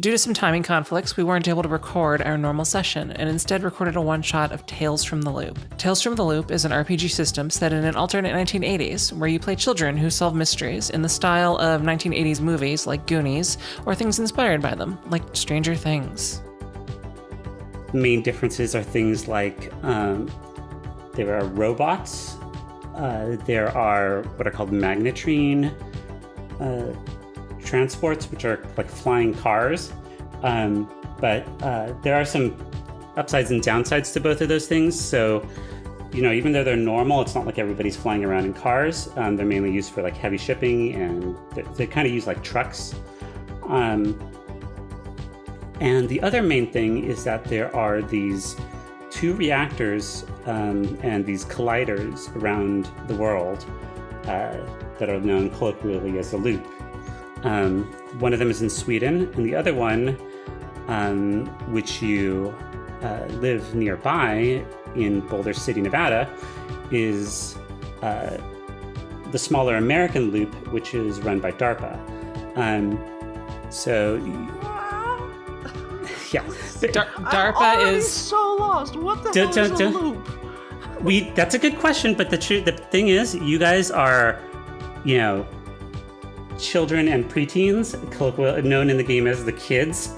Due to some timing conflicts, we weren't able to record our normal session and instead recorded a one-shot of Tales from the Loop. Tales from the Loop is an RPG system set in an alternate 1980s where you play children who solve mysteries in the style of 1980s movies like Goonies or things inspired by them, like Stranger Things. Main differences are things like there are robots, there are what are called magnetrine transports, which are like flying cars. But there are some upsides and downsides to both of those things. So, even though they're normal, it's not like everybody's flying around in cars. They're mainly used for like heavy shipping, and they kind of use like trucks. And the other main thing is that there are these 2 reactors and these colliders around the world that are known colloquially as the Loop. One of them is in Sweden, and the other one, which you live nearby in Boulder City, Nevada, is the smaller American Loop, which is run by DARPA. Yeah. DARPA is so lost. What the hell is a loop? That's a good question, but the thing is, you guys are, children and preteens, known in the game as the kids.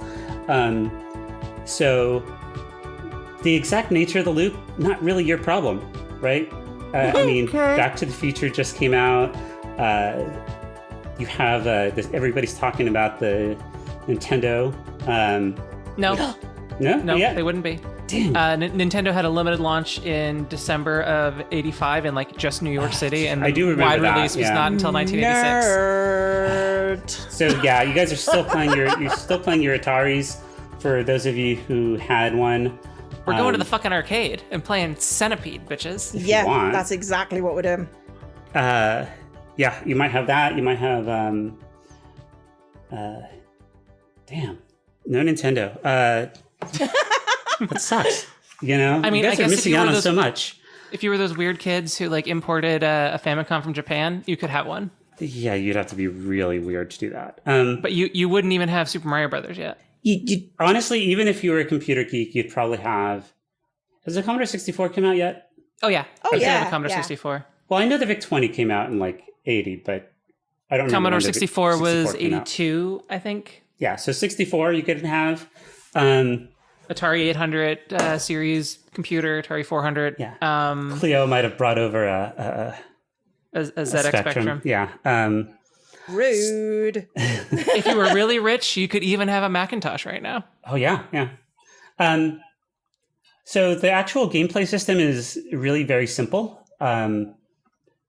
So the exact nature of the loop, not really your problem, right? Back to the Future just came out. You have everybody's talking about the Nintendo. No, Yeah. they wouldn't be. Damn. Nintendo had a limited launch in December of '85 in like just New York City, and I do remember wide that, release was not until 1986. Nerd. So yeah, you guys are still playing your Ataris. For those of you who had one, We're going to the fucking arcade and playing Centipede, bitches. Yeah, want. that's exactly what we're doing. Yeah, you might have that. You might have damn, no Nintendo. That sucks. You guys are missing out on so much. If you were those weird kids who like imported a Famicom from Japan, you could have one. Yeah, you'd have to be really weird to do that. But you wouldn't even have Super Mario Brothers yet. You honestly, even if you were a computer geek, you'd probably have. Has the Commodore 64 come out yet? Oh yeah. Oh, I yeah, have a Commodore yeah. 64. Well, I know the VIC-20 came out in like 80, but I don't remember. Commodore when the 64 was came out. 82, I think. Yeah, so 64 you could have. Atari 800 series computer, Atari 400. Yeah. Clio might have brought over a ZX Spectrum. Yeah. Rude. If you were really rich, you could even have a Macintosh right now. Oh, yeah. So the actual gameplay system is really very simple.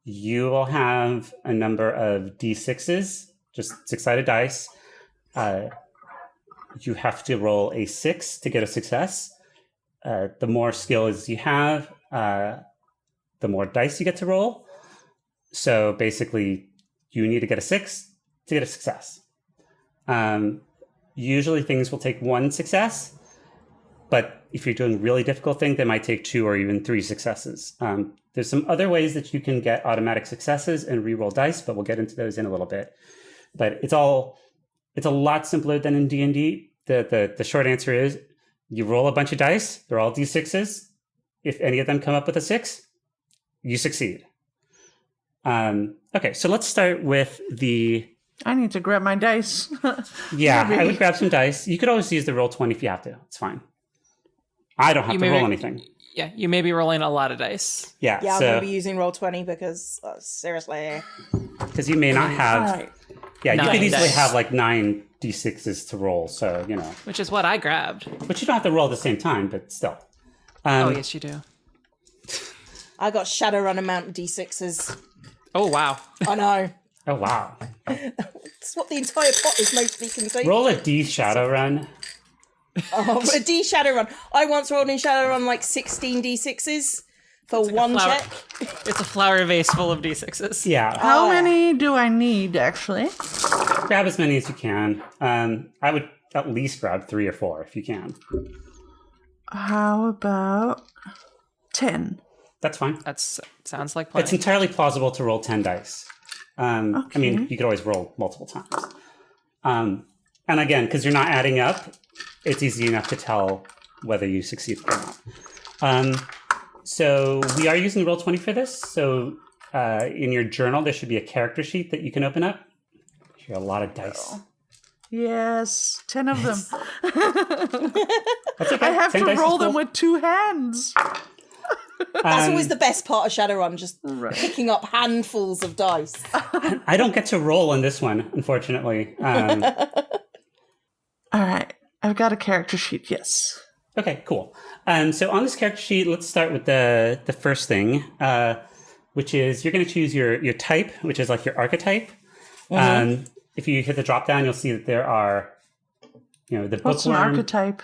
You will have a number of D6s, just 6-sided dice. You have to roll a 6 to get a success. The more skills you have, the more dice you get to roll. So basically, you need to get a 6 to get a success. Usually things will take 1 success, but if you're doing really difficult things, they might take 2 or even 3 successes. There's some other ways that you can get automatic successes and re-roll dice, but we'll get into those in a little bit. But it's a lot simpler than in D&D. The short answer is you roll a bunch of dice. They're all D6s. If any of them come up with a 6, you succeed. Okay, so let's start with I need to grab my dice. Yeah, I would grab some dice. You could always use the Roll20 if you have to. It's fine. I don't have to roll anything. Yeah, you may be rolling a lot of dice. Yeah, Yeah, I'm going to be using Roll20 because, seriously. Because you may not have... Yeah, you could easily dice. have like 9 D6s to roll, so, Which is what I grabbed. But you don't have to roll at the same time, but still. Oh, yes, you do. I got Shadowrun amount of D6s. Oh, wow. I know. Oh, wow. That's what the entire plot is mostly concerned. Roll a D Shadowrun. Oh, a D Shadowrun. I once rolled in Shadowrun like 16 D6s for one check. It's a flower vase full of D6s. Yeah. How many do I need, actually? Grab as many as you can. I would at least grab 3 or 4 if you can. How about 10? That's fine. That sounds like plenty. It's entirely plausible to roll 10 dice. I mean, you could always roll multiple times. And again, because you're not adding up, it's easy enough to tell whether you succeed or not. So we are using Roll20 for this. So in your journal, there should be a character sheet that you can open up. You have a lot of dice. Yes, 10 of them. That's okay. I have 10 to dice is roll them cool. with 2 hands. That's always the best part of Shadowrun, just Right. picking up handfuls of dice. I don't get to roll on this one, unfortunately. All right, I've got a character sheet, yes. Okay, cool. So on this character sheet, let's start with the first thing, which is you're going to choose your type, which is like your archetype. If you hit the drop down, you'll see that there are, the What's an bookworm. archetype?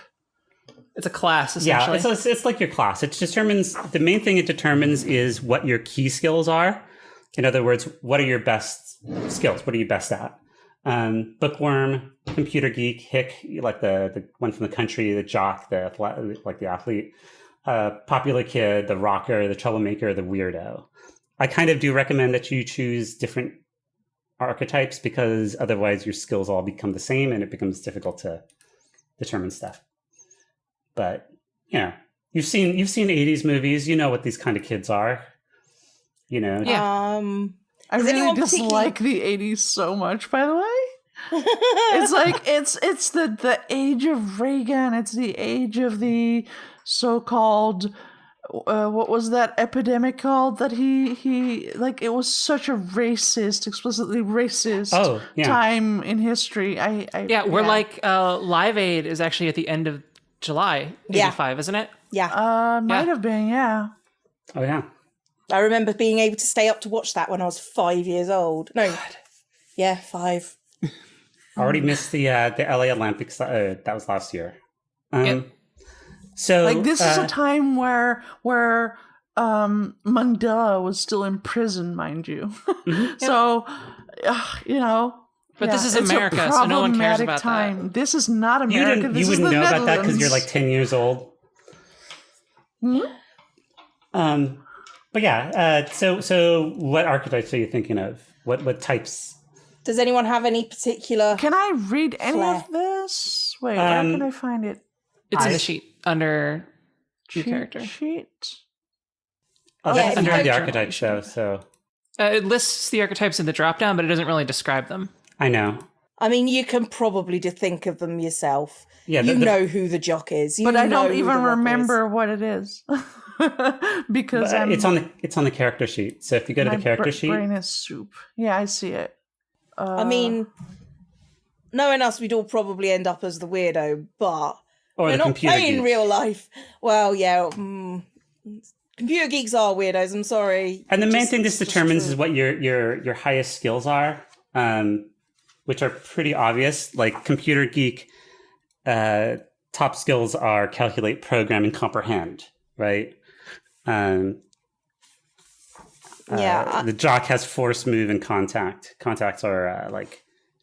It's a class, Yeah, essentially. it's like your class. The main thing it determines is what your key skills are. In other words, what are your best skills? What are you best at? Bookworm, computer geek, hick, like the one from the country, the jock, the athlete, popular kid, the rocker, the troublemaker, the weirdo. I kind of do recommend that you choose different archetypes because otherwise your skills all become the same and it becomes difficult to determine stuff. But you've seen 80s movies, you know what these kind of kids are. Yeah. I Is really anyone dislike the 80s so much, by the way. It's like it's the age of Reagan, it's the age of the so-called what was that epidemic called that he like it was such a racist, explicitly racist time in history. We're like Live Aid is actually at the end of July 85, isn't it? Yeah. Might have been, yeah. Oh, yeah. I remember being able to stay up to watch that when I was 5 years old. No. Yeah, 5. I already missed the LA Olympics. That was last year. So Like this is a time where Mandela was still in prison, mind you. So, But this is it's a America, so no one cares problematic about time. that. This is not America. This you is wouldn't the know Netherlands. about that because you're like 10 years old. But yeah, so what archetypes are you thinking of? What types? Does anyone have any particular... Can I read any Flair. of this? Wait, where can I find it? It's in the sheet under your Cheat character. sheet. Oh, Yeah, that's if you under the go- archetype show, so It lists the archetypes in the drop-down, but it doesn't really describe them. I know. I mean, you can probably just think of them yourself. Yeah, You know who the jock is. But I know don't who even the rocker remember what it is. Because But it's on the character sheet. So if you go to the character sheet, brain is soup. Yeah, I see it. I mean, knowing us, we'd all probably end up as the weirdo, but or we're the not computer playing geek. real life. Well, yeah, computer geeks are weirdos. I'm sorry. And the main Just- thing this just determines true. is what your highest skills are, which are pretty obvious. Like computer geek, top skills are calculate, program, and comprehend. Right. The jock has force, move, and contact. Contacts are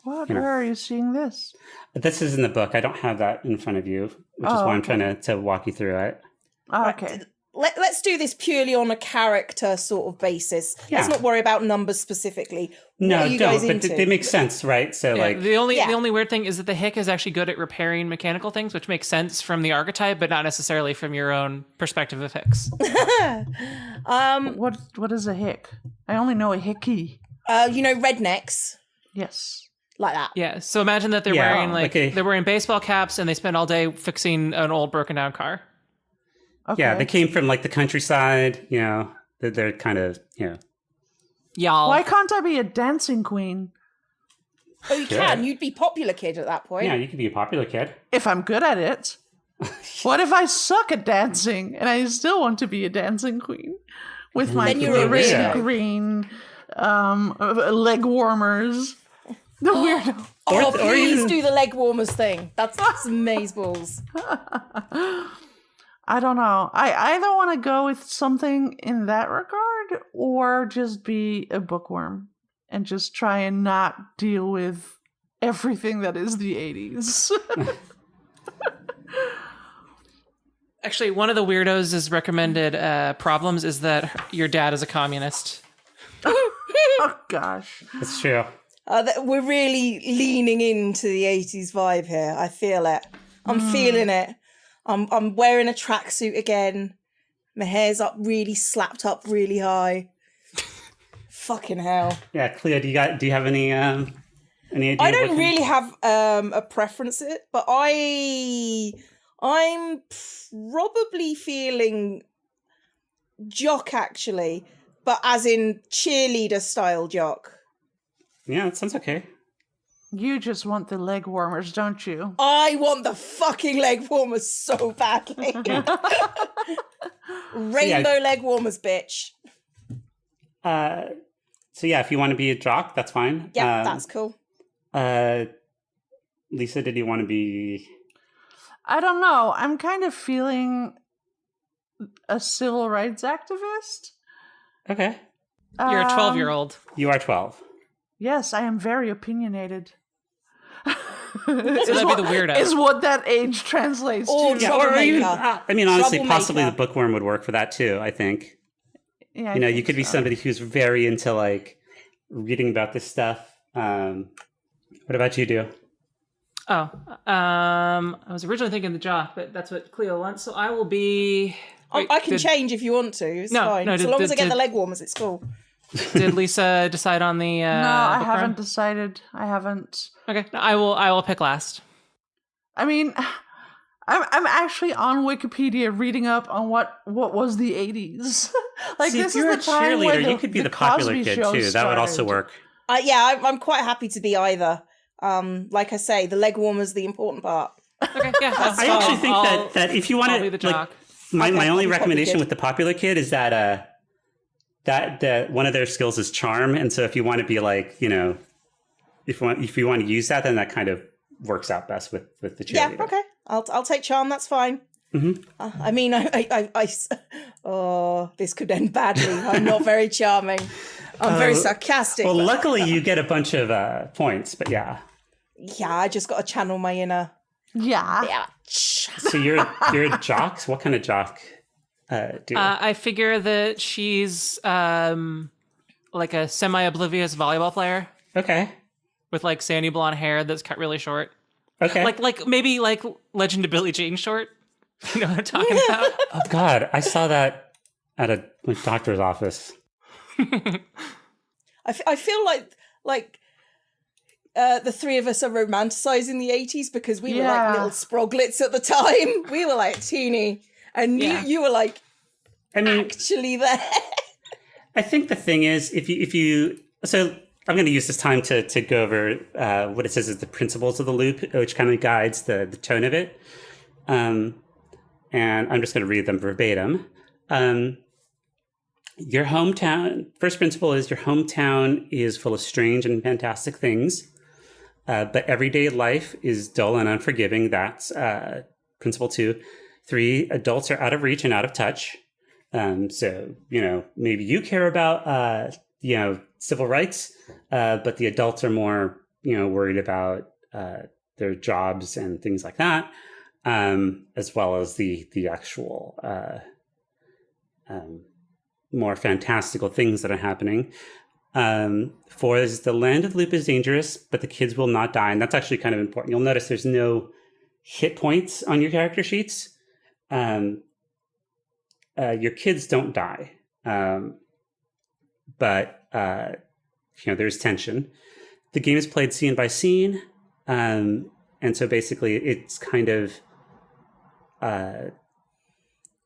What? Where are you seeing this? this is in the book. I don't have that in front of you, which is why I'm trying to walk you through it. Oh, okay. Let's do this purely on a character sort of basis. Let's Yeah. not worry about numbers specifically. No, what are you guys don't. But into? they make sense, right? So Yeah, like, the only weird thing is that the hick is actually good at repairing mechanical things, which makes sense from the archetype, but not necessarily from your own perspective of hicks. What is a hick? I only know a hickey. Rednecks Yes. like that. Yeah, so imagine that they're Yeah, wearing okay. they're wearing baseball caps and they spend all day fixing an old broken down car. Okay. yeah, they came from like the countryside. They're kind of Y'all. Why can't I be a dancing queen? Oh, you can. You'd be popular kid at that point. Yeah, you could be a popular kid. If I'm good at it. What if I suck at dancing and I still want to be a dancing queen? With my Then you're a red weirdo. and green leg warmers. The weirdo. Oh, Or please even- do the leg warmers thing. That's amazeballs. I don't know. I either want to go with something in that regard or just be a bookworm and just try and not deal with everything that is the 80s. Actually, one of the weirdos is recommended problems is that your dad is a communist. Oh, gosh. That's true. We're really leaning into the 80s vibe here. I feel it. I'm feeling it. I'm wearing a tracksuit again. My hair's up, really slapped up really high. Fucking hell. Yeah, Cleo, do you have any idea? I don't really have a preference, but I'm probably feeling jock actually, but as in cheerleader style jock. Yeah, that sounds okay. You just want the leg warmers, don't you? I want the fucking leg warmers so badly. Rainbow leg warmers, bitch. So yeah, if you want to be a jock, that's fine. Yeah, that's cool. Lisa, did you want to be? I don't know. I'm kind of feeling a civil rights activist. Okay. You're a 12-year-old. You are 12. Yes, I am very opinionated. So that'd be the weirdo. Is what that age translates Or to. yeah, or even, I mean, honestly, troublemaker. possibly the bookworm would work for that too, I think. Yeah, You know, you could be somebody who's very into like reading about this stuff. What about you, Do? Oh, I was originally thinking the jock, but that's what Cleo wants. So I will be. Wait, I can change if you want to. It's No, fine. no, So long as I get the leg warmers, it's cool. Did Lisa decide on the? No, I bookworm? haven't decided. I haven't. Okay, no, I will pick last. I mean, I'm actually on Wikipedia reading up on what was the 80s. Like See, this if you're is a the time where cheerleader, you could be the popular Cosby kid Show too. That would also started. work. Yeah, I'm quite happy to be either. Like I say, the leg warmer's the important part. Okay, yeah, that's I fine. actually think that if you want I'll be to, the like, jock. my Okay, only I'll be recommendation kid. with the popular kid is that that one of their skills is charm, and so if you want to be like, you know, if you want to use that, then that kind of works out best with the cheerleader. Yeah, okay. I'll take charm. That's fine. Mm-hmm. I mean, oh, this could end badly. I'm not very charming. I'm very sarcastic. Well, but- luckily you get a bunch of points, but yeah. yeah, I just got to channel my inner. Yeah. Yeah. So you're a jock. So what kind of jock do? I figure that she's like a semi-oblivious volleyball player Okay. with like sandy blonde hair that's cut really short. Okay. Like maybe like Legend of Billie Jean short. You know what I'm talking about? Oh God, I saw that at a doctor's office. I feel like the three of us are romanticizing the 80s because we were Yeah. like little sproglets at the time. We were like teeny, and Yeah. you were like I mean, actually there. I think the thing is, if you so I'm going to use this time to go over what it says is the principles of the loop, which kind of guides the tone of it. And I'm just going to read them verbatim. Your hometown, first principle is your hometown is full of strange and fantastic things, but everyday life is dull and unforgiving. That's principle 2. 3, adults are out of reach and out of touch. So, you know, maybe you care about, you know, civil rights, but the adults are more, you know, worried about their jobs and things like that, as well as the actual more fantastical things that are happening. 4 is the land of the loop is dangerous, but the kids will not die. And that's actually kind of important. You'll notice there's no hit points on your character sheets. Your kids don't die. But, you know, there's tension. The game is played scene by scene. And so basically it's kind of...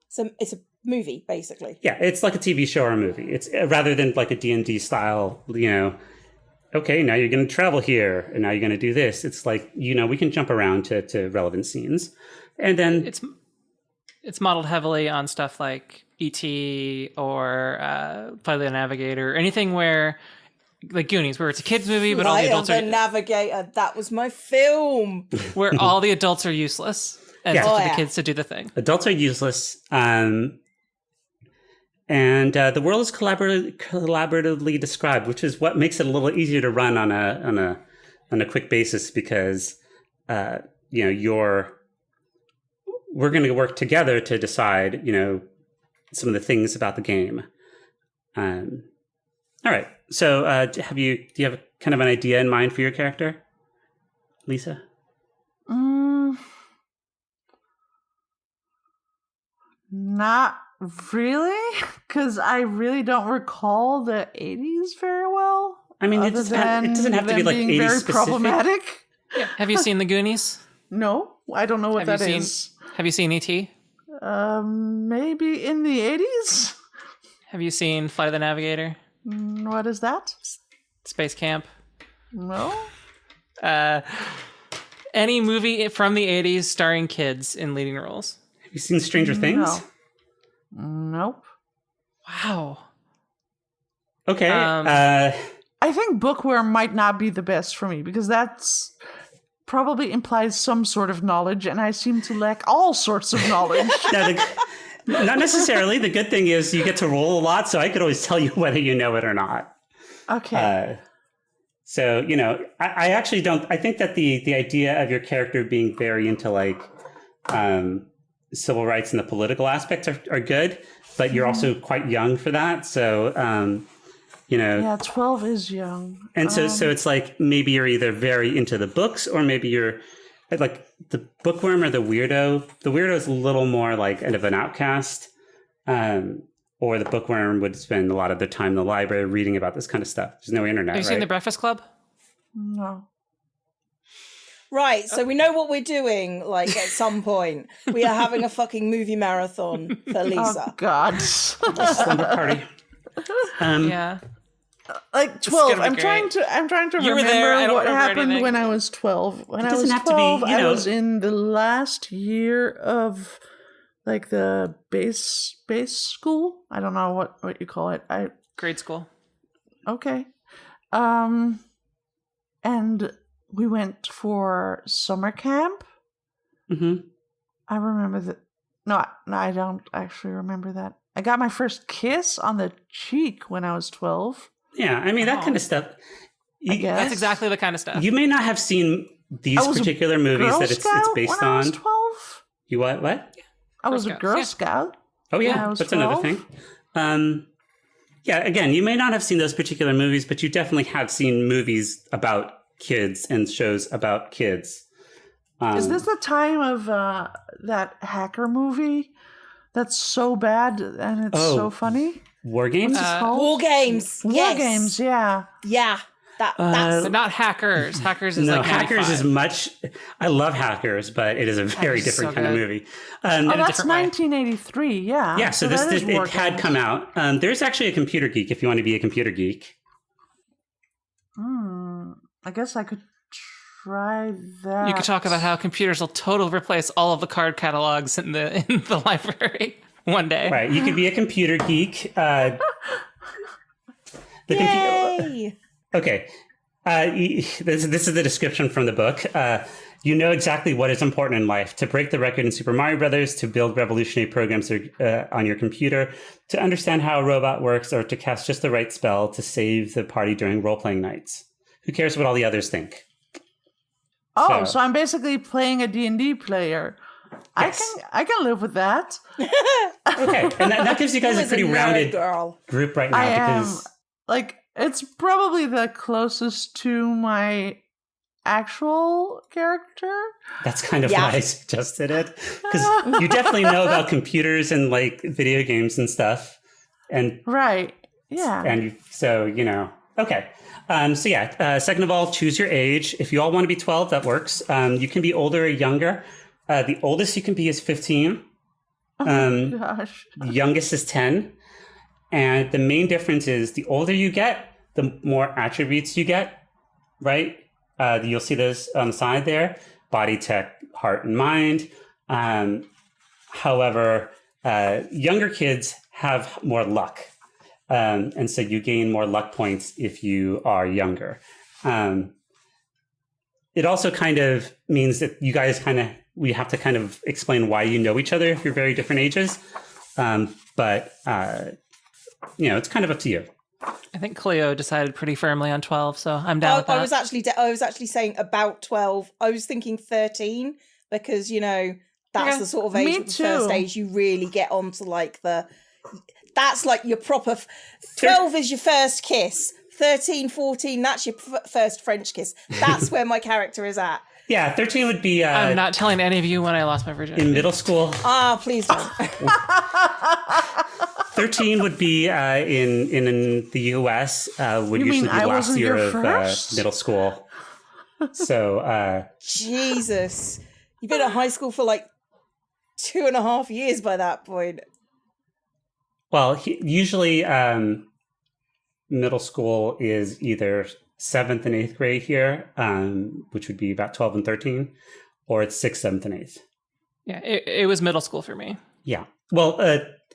So it's a movie, basically. Yeah, it's like a TV show or a movie. It's rather than like a D&D style, you know, okay, now you're going to travel here and now you're going to do this. It's like, you know, we can jump around to relevant scenes. And then It's modeled heavily on stuff like E.T. or Flight of the Navigator, anything where, like Goonies, where it's a kids movie, but all the Flight adults of the are Navigator. That was my film. where all the adults are useless, and Yeah. it's up Oh, to the yeah. kids to do the thing. adults are useless. And the world is collaboratively described, which is what makes it a little easier to run on a quick basis because, you know, we're going to work together to decide, you know, some of the things about the game. All right. So, do you have kind of an idea in mind for your character, Lisa? Not really, because I really don't recall the 80s very well. I mean, it other doesn't have to be than like being 80s very specific. problematic. Have you seen The Goonies? No, I don't know what Have that you is. seen Have you seen E.T.? Maybe in the 80s? Have you seen Flight of the Navigator? What is that? Space Camp? No? Any movie from the 80s starring kids in leading roles? Have you seen Stranger Things? No. Nope. Wow. Okay. I think bookworm might not be the best for me because that's probably implies some sort of knowledge, and I seem to lack all sorts of knowledge. Not necessarily. The good thing is you get to roll a lot, so I could always tell you whether you know it or not. Okay. So, you know, I actually don't. I think that the idea of your character being very into like civil rights and the political aspects are good, but you're also quite young for that. So, you know. Yeah, 12 is young. And so it's like maybe you're either very into the books or maybe you're like the bookworm or the weirdo. The weirdo is a little more like kind of an outcast. Or the bookworm would spend a lot of their time in the library reading about this kind of stuff. There's no internet, Have you seen The Breakfast Club? No. Right, so we know what we're doing, like, at some point. We are having a fucking movie marathon for Lisa. Oh, God. Slumber party. Yeah. Like 12. gonna be I'm trying to You were there, I remember don't what remember happened anything. when I was 12. When I doesn't was have to be, 12, you know- I was in the last year of like the base school. I don't know what you call it. Grade school. Okay. And we went for summer camp. Mm-hmm. I remember that. No, I don't actually remember that. I got my first kiss on the cheek when I was 12. Yeah, I mean, that kind of stuff. I guess. That's exactly the kind of stuff. You may not have seen these I was a particular movies Girl that it's Scout based when I on. was 12. You what? I was a Scouts, Girl yeah. Scout. Oh, when I yeah, was that's 12. another thing. Yeah, again, you may not have seen those particular movies, but you definitely have seen movies about kids and shows about kids. Is this the time of that hacker movie that's so bad and it's Oh. so funny? War Games? What's it called? War Games. War Yes. Games, yeah. Yeah. That's But not Hackers. Hackers is No, like Hackers 95. is much. I love Hackers, but it is a very Hackers is different so kind of good. movie. Oh, that's different way. 1983, yeah. Yeah, so that is War it had Games. come out. There's actually a computer geek if you want to be a computer geek. I guess I could try that. You could talk about how computers will totally replace all of the card catalogs in the library one day. Right, you could be a computer geek. Yay! Okay, this is the description from the book. You know exactly what is important in life: to break the record in Super Mario Brothers, to build revolutionary programs on your computer, to understand how a robot works, or to cast just the right spell to save the party during role-playing nights. Who cares what all the others think? Oh, So- so I'm basically playing a D&D player. Yes. I can live with that. Okay, and that gives you guys a Was pretty nerd rounded girl. group right now I am because like it's probably the closest to my actual character. that's kind of Yeah. why I suggested it. Because you definitely know about computers and like video games and stuff, and Right. Yeah. so you know. Okay. So yeah. Second of all, choose your age. If you all want to be 12, that works. You can be older or younger. The oldest you can be is 15. Gosh. The youngest is 10. And the main difference is the older you get, the more attributes you get, right? You'll see those on the side there: body, tech, heart, and mind. However, younger kids have more luck. And so you gain more luck points if you are younger. It also kind of means that you guys we have to kind of explain why you know each other if you're very different ages. But it's kind of up to you. I think Cleo decided pretty firmly on 12, so I'm down with that. I was actually saying about 12. I was thinking 13 because that's Okay. the sort of Me age, the first too. age you really get onto like the that's like your proper 12 is your first kiss. 13, 14, that's your first French kiss. That's where my character is at. Yeah, 13 would be I'm not telling any of you when I lost my virginity. in middle school. Please don't. 13 would be in the US, would You mean usually be I last wasn't year your of first? middle school. So, Jesus. You've been at high school for like 2.5 years by that point. well, usually middle school is either 7th and 8th grade here, which would be about 12 and 13, or it's 6th, 7th, and 8th. Yeah, it was middle school for me. Yeah. Well,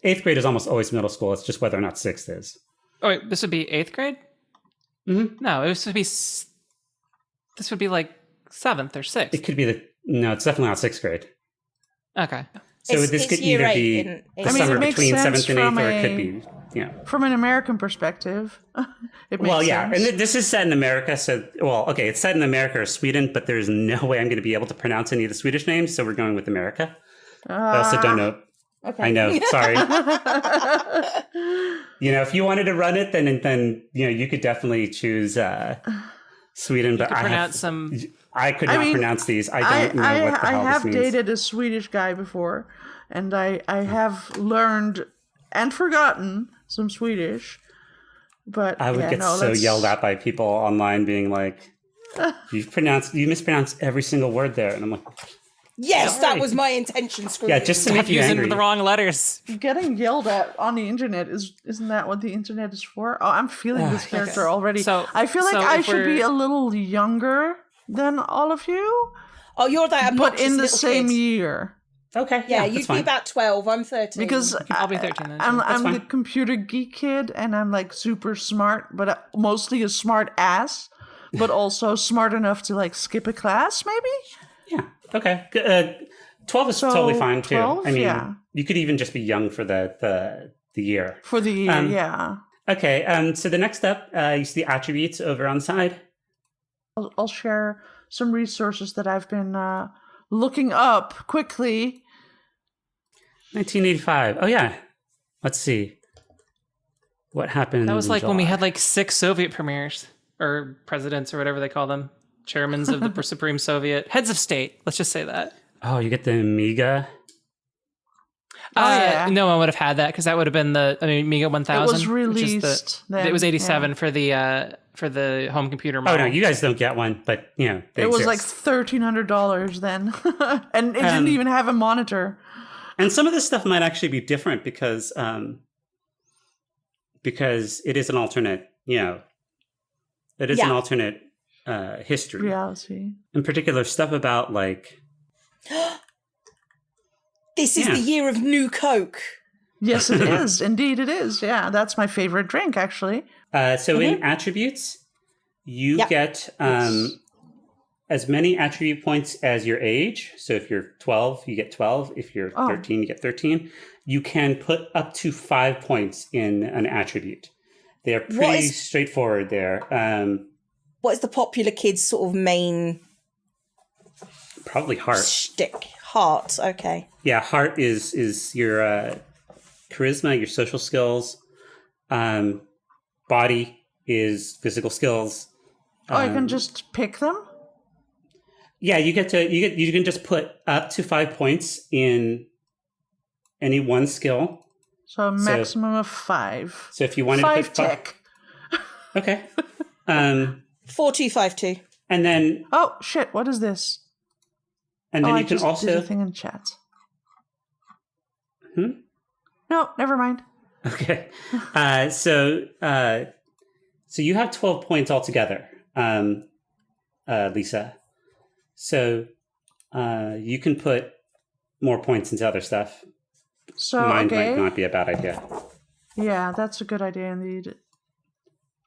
8th grade is almost always middle school. It's just whether or not 6th is. Oh, wait, this would be 8th grade? Mm-hmm. No, this would be like 7th or 6th. It could be no, it's definitely not 6th grade. Okay. So this could either be the summer it makes between sense 7th and 8th, from or it could be, From an American perspective, it makes Well, yeah, sense. and this is set in America, so, okay, it's set in America or Sweden, but there's no way I'm going to be able to pronounce any of the Swedish names, so we're going with America. I also don't know. Okay. I know, sorry. If you wanted to run it, then you could definitely choose Sweden, but I could not pronounce these. I don't know what the hell this means. I have dated a Swedish guy before, and I have learned and forgotten some Swedish. But I would get yelled at by people online being like, you mispronounced every single word there. And I'm like, yes, that was my intention. Yeah, just to make you angry. Using the wrong letters. Getting yelled at on the internet isn't that what the internet is for? Oh, I'm feeling this character already. So- I feel like so I if should be we're- a little younger than all of you, Oh, you're that but obnoxious in the little same kid. year. Okay, Yeah, that's you'd fine. be about 12. I'm 13. Because I'll be 13 then. I'm the fine. computer geek kid, and I'm like super smart, but mostly a smart ass, but also smart enough to like skip a class, maybe. Yeah, okay. 12 is So, totally fine, too. 12, I mean, yeah. you could even just be young for the year. For the year, yeah. Okay, so the next up, you see the attributes over on the side. I'll share some resources that I've been looking up quickly. 1985. Oh, yeah. Let's see. What happened? That was in like when we July? had like 6 Soviet premiers or presidents or whatever they call them. Chairmans of the Supreme Soviet. Heads of state. Let's just say that. Oh, you get the Amiga. Yeah. No one would have had that because that would have been the Amiga 1000. It was released then, it was 87 yeah. for the home computer Oh, model. no, you guys don't get one, but, they It was like exist. $1,300 then, and it didn't even have a monitor. And some of this stuff might actually be different because it is an alternate, it is an alternate history. Reality. In particular, stuff about like, this is the year of New Coke. Yes, it is. Indeed, it is. Yeah, that's my favorite drink, actually. so in attributes, you get as many attribute points as your age. So if you're 12, you get 12. If you're 13, you get 13. You can put up to 5 points in an attribute. They are pretty straightforward there. What is the popular kids' sort of main Probably heart. shtick? Heart, okay. Yeah, heart is your charisma, your social skills. Body is physical skills. I can just pick them? Yeah, you can just put up to 5 points in any one skill. So a maximum of 5. So if you wanted 5 to put tech. okay. 4252. And then Oh, shit, what is this? you I can just also did a thing in chat. No, never mind. okay. So you have 12 points altogether, Lisa. So you can put more points into other stuff. So, Mine okay. might not be a bad idea. Yeah, that's a good idea indeed.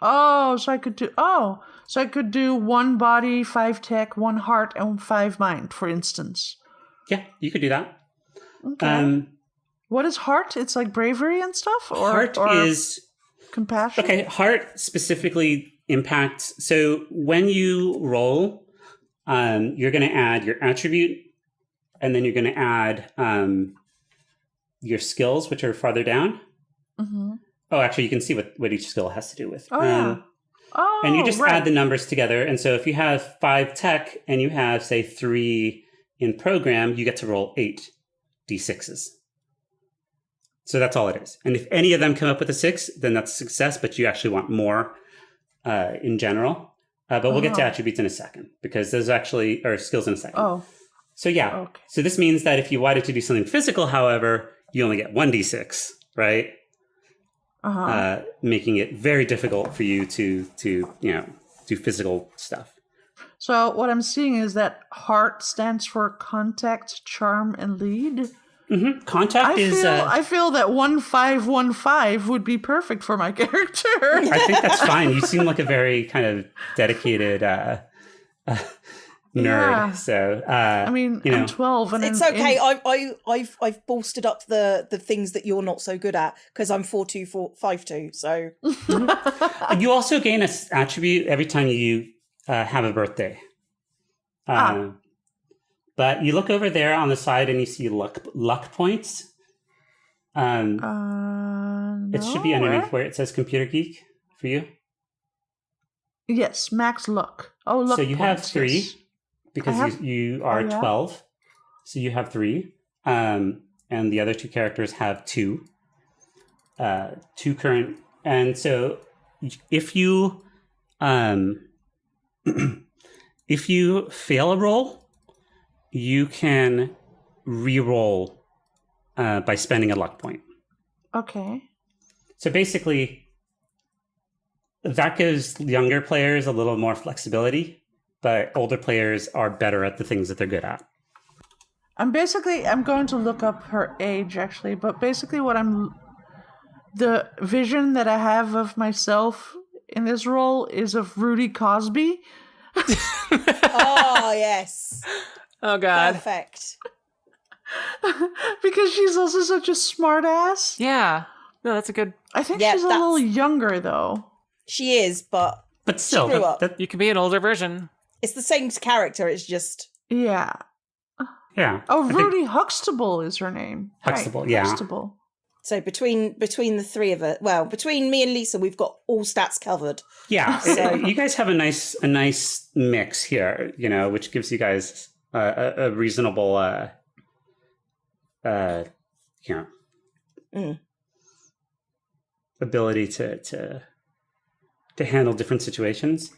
Oh, so I could do 1 body, 5 tech, 1 heart, and 5 mind, for instance. Yeah, you could do that. Okay. What is heart? It's like bravery and stuff? Or, Heart or is compassion? okay. Heart specifically impacts. So when you roll, you're going to add your attribute, and then you're going to add your skills, which are farther down. Oh, actually, you can see what each skill has to do with. Oh, yeah. Oh, and you just right. add the numbers together. And so if you have 5 tech and you have, say, 3 in program, you get to roll 8 d6s. So that's all it is. And if any of them come up with a 6, then that's a success, but you actually want more in general. But we'll get to attributes in a second, because those actually are skills in a second. Oh. So yeah. Okay. So this means that if you wanted to do something physical, however, you only get 1d6, right? Making it very difficult for you to do physical stuff. So what I'm seeing is that heart stands for contact, charm, and lead. Mm-hmm. Contact I feel that 1515 would be perfect for my character. I think that's fine. You seem like a very kind of dedicated nerd. Yeah. So I mean, I'm 12, and It's okay. I've bolstered up the things that you're not so good at because I'm 42452. So you also gain an attribute every time you have a birthday. But you look over there on the side and you see luck points. It should be underneath where it says Computer Geek for you. Yes, max luck. Oh, luck. So you have 3 yes. because you are 12. So you have 3. And the other 2 characters have 2. 2 current. And so if you if you fail a roll, you can re-roll by spending a luck point. Okay. So basically, that gives younger players a little more flexibility, but older players are better at the things that they're good at. I'm going to look up her age, actually, but basically the vision that I have of myself in this role is of Rudy Cosby. oh yes. Oh, God. Perfect. Because she's also such a smart ass. Yeah. No, that's a good... I think she's a little younger, though. She is, but still, she grew up. You can be an older version. It's the same character, it's just... Yeah. Yeah. Oh, Rudy Huxtable is her name. Huxtable, right. yeah. Huxtable. So between the 3 of us, well, between me and Lisa, we've got all stats covered. Yeah. You guys have a nice mix here, which gives you guys a reasonable ability to handle different situations.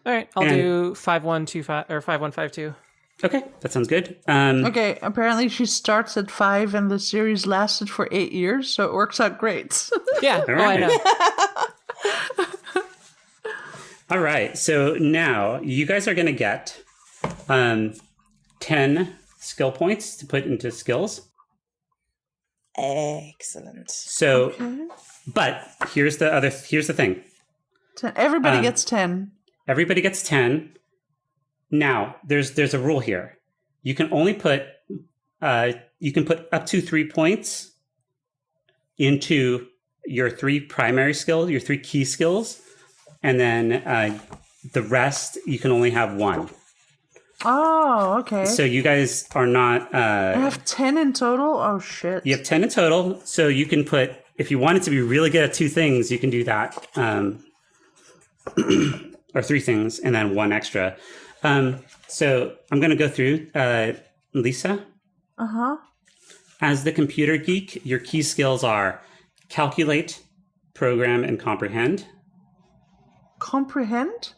All right, I'll do 5125 or 5152. Okay, that sounds good. Okay, apparently she starts at 5 and the series lasted for 8 years, so it works out great. Yeah, right. I know. All right, so now you guys are going to get 10 skill points to put into skills. Excellent. So, but here's the thing. 10. Everybody gets 10. Everybody gets 10. Now, there's a rule here. You can only put up to 3 points into your 3 primary skills, your 3 key skills, and then the rest you can only have 1. Oh, okay. So you guys are not. I have 10 in total. Oh shit! You have 10 in total, so you can put, if you wanted to be really good at 2 things, you can do that, or 3 things, and then 1 extra. So I'm going to go through, Lisa. As the computer geek, your key skills are calculate, program, and comprehend. Comprehend?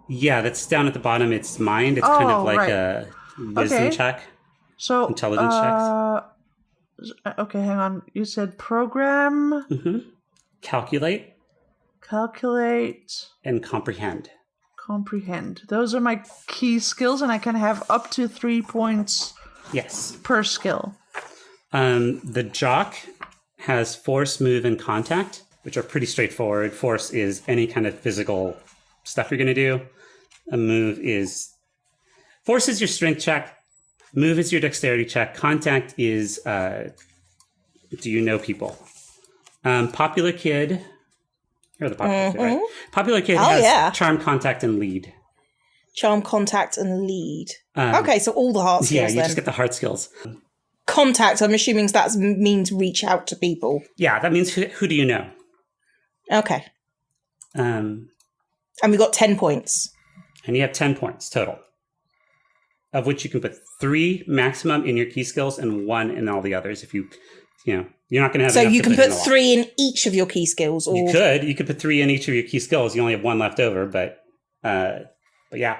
Yeah, that's down at the bottom. It's mind. It's kind of like a wisdom check. So intelligence checks. Okay, hang on. You said program. Mm-hmm. Calculate, and comprehend. Comprehend. Those are my key skills, and I can have up to 3 points. Yes. Per skill. The jock has force, move, and contact, which are pretty straightforward. Force is any kind of physical stuff you're going to do. Force is your strength check. Move is your dexterity check. Contact is, do you know people? Popular Kid. You're the Popular Kid, right? Popular Kid has charm, contact, and lead. Charm, contact, and lead. Okay, so all the heart skills. Yeah, you just get the heart skills. contact, I'm assuming that means reach out to people. Yeah, that means who do you know? Okay. And And we got 10 points. you have 10 points total, of which you can put 3 maximum in your key skills and 1 in all the others. If you're not going to have. So enough you to can put in a lot. 3 in each of your key skills. Or... You could put 3 in each of your key skills. You only have 1 left over, but yeah.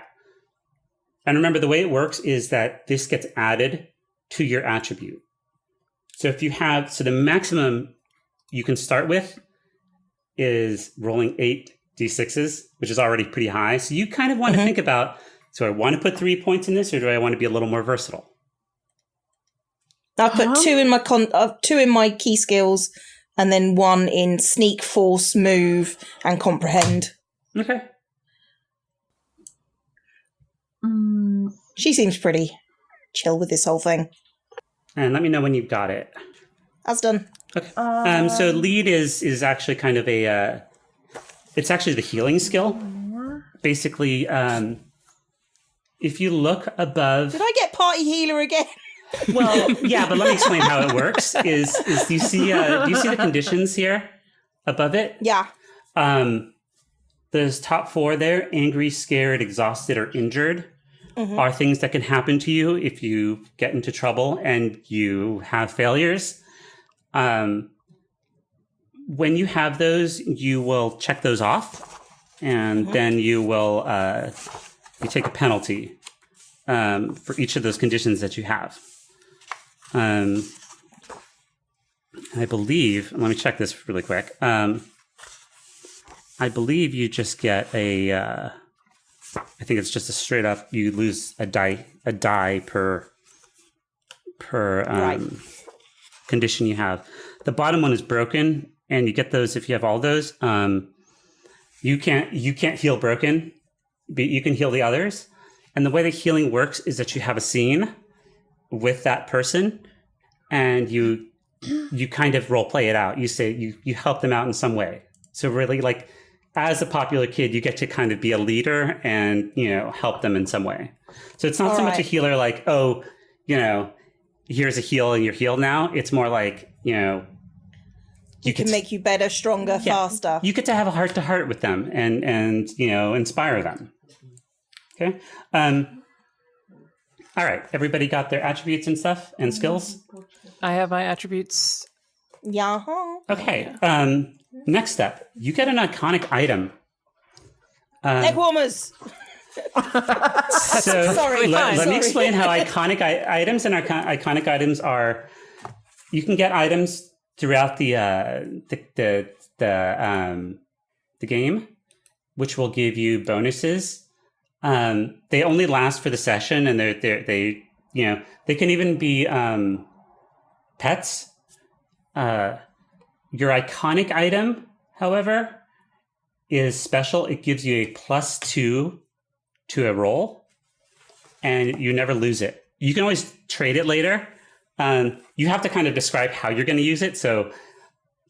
And remember, the way it works is that this gets added to your attribute. So the maximum you can start with is rolling 8 d6s, which is already pretty high. So you kind of want to think about, so I want to put 3 points in this, or do I want to be a little more versatile? I put 2 in my 2 in my key skills, and then 1 in sneak, force, move, and comprehend. Okay. She seems pretty chill with this whole thing. And let me know when you've got it. That's done. Okay. So lead is actually kind of it's actually the healing skill. Basically, if you look above. Did I get party healer again? Well, yeah, but let me explain how it works. Do you see the conditions here above it? Yeah. Those top 4 there, angry, scared, exhausted, or injured, are things that can happen to you if you get into trouble and you have failures. When you have those, you will check those off, and then you will you take a penalty for each of those conditions that you have. I believe, let me check this really quick. I believe you just get I think it's just a straight up, you lose a die per condition you have. The bottom one is broken, and you get those if you have all those. You can't heal broken, but you can heal the others. And the way the healing works is that you have a scene with that person, and you kind of role play it out. You say you help them out in some way. So really, like, as a popular kid, you get to kind of be a leader and, help them in some way. So it's not so much a healer like, oh, here's a heal and you're healed now. It's more like, you can make you better, stronger, faster. You get to have a heart-to-heart with them and inspire them. Okay. All right. Everybody got their attributes and stuff and skills? I have my attributes. Yeah. Okay. Next step, you get an iconic item. Egg warmers. So Sorry. Let me explain how iconic items and iconic items are. You can get items throughout the game, which will give you bonuses. They only last for the session, and they can even be pets. Your iconic item, however, is special. It gives you a +2 to a roll, and you never lose it. You can always trade it later. You have to kind of describe how you're going to use it. So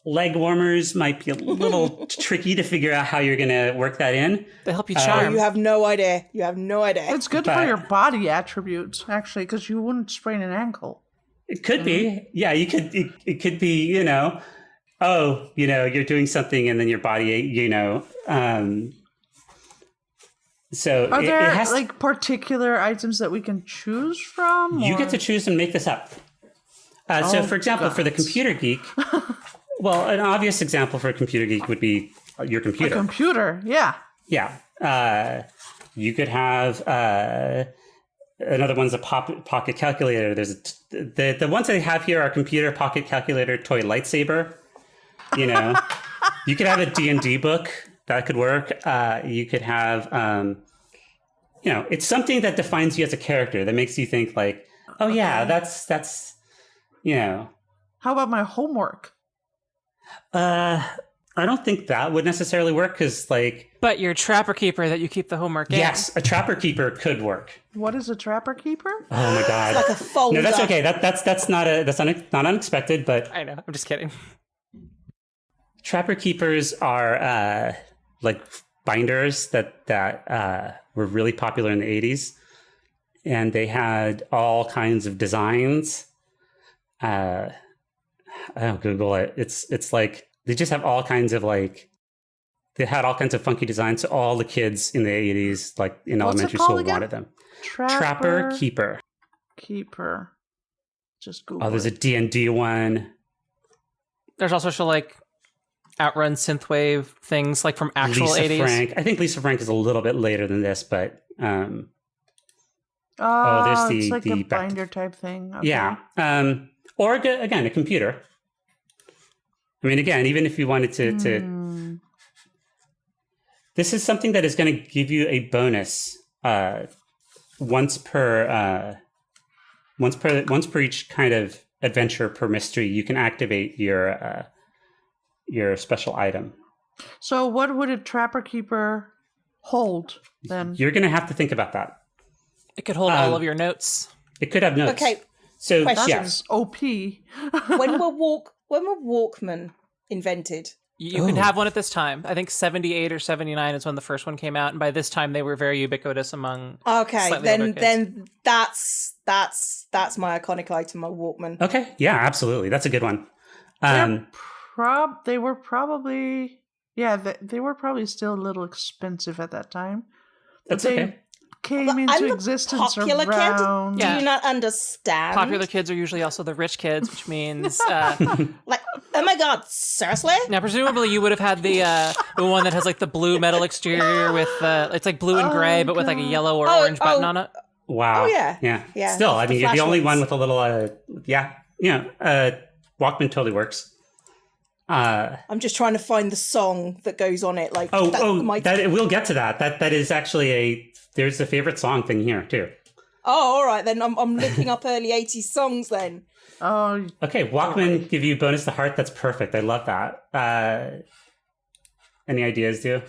leg warmers might be a little tricky to figure out how you're going to work that in. They help you charm. You have no idea. It's good for your body attributes, actually, because you wouldn't sprain an ankle. It could be. Yeah, you could. It could be, you're doing something and then your body, so Are there it has particular items that we can choose from? You get to choose and make this up. So, for example, for the computer geek, well, an obvious example for a computer geek would be your computer. A computer, yeah. Yeah. You could have another one's a pocket calculator. There's the ones that I have here are computer, pocket calculator, toy lightsaber. You could have a D&D book. That could work. You could have, it's something that defines you as a character that makes you think like, oh yeah, that's. How about my homework? I don't think that would necessarily work because But your trapper keeper that you keep the homework in. Yes, a trapper keeper could work. What is a trapper keeper? Oh my god. It's like a folder. No, that's okay. That's not unexpected, but I know. I'm just kidding. Trapper keepers are like binders that were really popular in the 80s, and they had all kinds of designs. I'll Google it. It's like they just have all kinds of like they had all kinds of funky designs. So all the kids in the 80s, like in What's it elementary called school, again? wanted them. Trapper Keeper. Keeper. Just Google. Oh, there's a D&D one. There's also like Outrun synthwave things like from actual Lisa 80s. Frank. I think Lisa Frank is a little bit later than this, but there's there's like the a back- binder type thing. Okay. yeah. Or again, a computer. I mean, again, even if you wanted to this is something that is going to give you a bonus once per each kind of adventure per mystery. You can activate your special item. So what would a Trapper Keeper hold then? You're going to have to think about that. It could hold all of your notes. It could have notes. Okay, So question. yeah, That's OP. when were Walkman invented? You can have one at this time. I think 78 or 79 is when the first one came out, and by this time they were very ubiquitous among Okay, slightly older kids. then that's my iconic item, my Walkman. okay, yeah, absolutely, that's a good one. They were probably they were probably still a little expensive at that time. That's they okay. came I'm into the existence popular kid. around. Do Yeah. you not understand? Popular kids are usually also the rich kids, which means Like, oh my god, seriously? now presumably you would have had the one that has like the blue metal exterior with it's like blue and gray, but with like a yellow or orange button on it. Wow. Oh, yeah. Yeah. Still, I the mean, you're the flash only ones. one with a little. Walkman totally works. I'm just trying to find the song that goes on it. Like, We'll get to that. That is actually there's a favorite song thing here too. Oh, all right then. I'm looking up early '80s songs then. Oh, Okay, Walkman give you bonus to heart. That's perfect. I love that. Any ideas, do?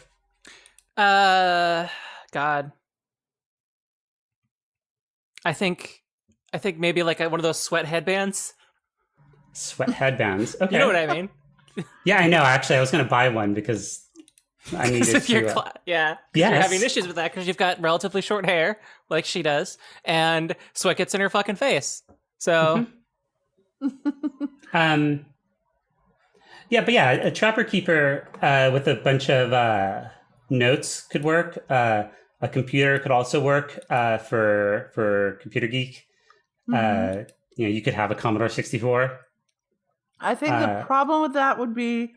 God. I think maybe like one of those sweat headbands. Sweat headbands. Okay. You know what I mean? Yeah, I know. Actually, I was going to buy one because I needed If you're to. you're Yes. having issues with that because you've got relatively short hair, like she does, and sweat gets in her fucking face. So, a Trapper Keeper with a bunch of notes could work. A computer could also work for Computer Geek. You could have a Commodore 64. I think the problem with that would be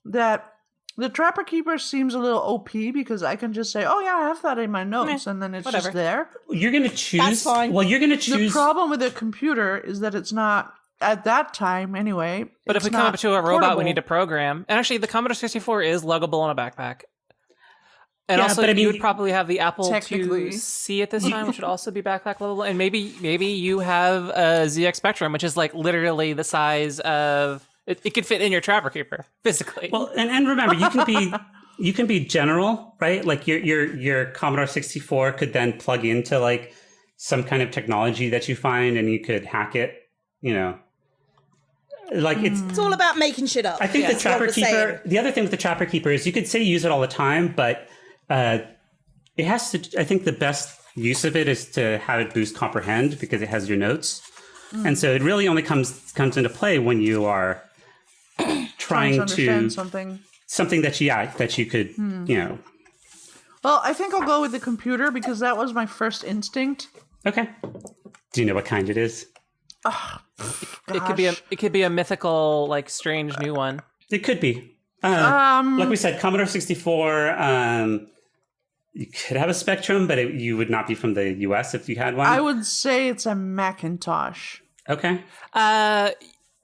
that the Trapper Keeper seems a little OP because I can just say, "Oh yeah, I have that in my notes," and then it's whatever. just there. You're going to choose. That's fine. Well, you're going to The choose. problem with a computer is that it's not at that time anyway. but if it's we come not up to a robot, we portable. need to program. And actually, the Commodore 64 is luggable in a backpack. And Yeah, also, but I mean, you would probably have the Apple technically. IIc at this time, which would also be backpack level. And maybe you have a ZX Spectrum, which is like literally the size of it could fit in your Trapper Keeper physically. Well, and remember, you can be general, right? Like your Commodore 64 could then plug into like some kind of technology that you find, and you could hack it. Like It's all about making shit up. I think the That's what Trapper we're Keeper. saying. The other thing with the Trapper Keeper is you could say use it all the time, but it has to. I think the best use of it is to have it boost comprehend because it has your notes, and so it really only comes into play when you are trying to understand something. that you could Well, I think I'll go with the computer because that was my first instinct. Okay. Do you know what kind it is? it could be a mythical, like strange new one. It could be. Like we said, Commodore 64. You could have a Spectrum, but you would not be from the US if you had one. I would say it's a Macintosh. Okay.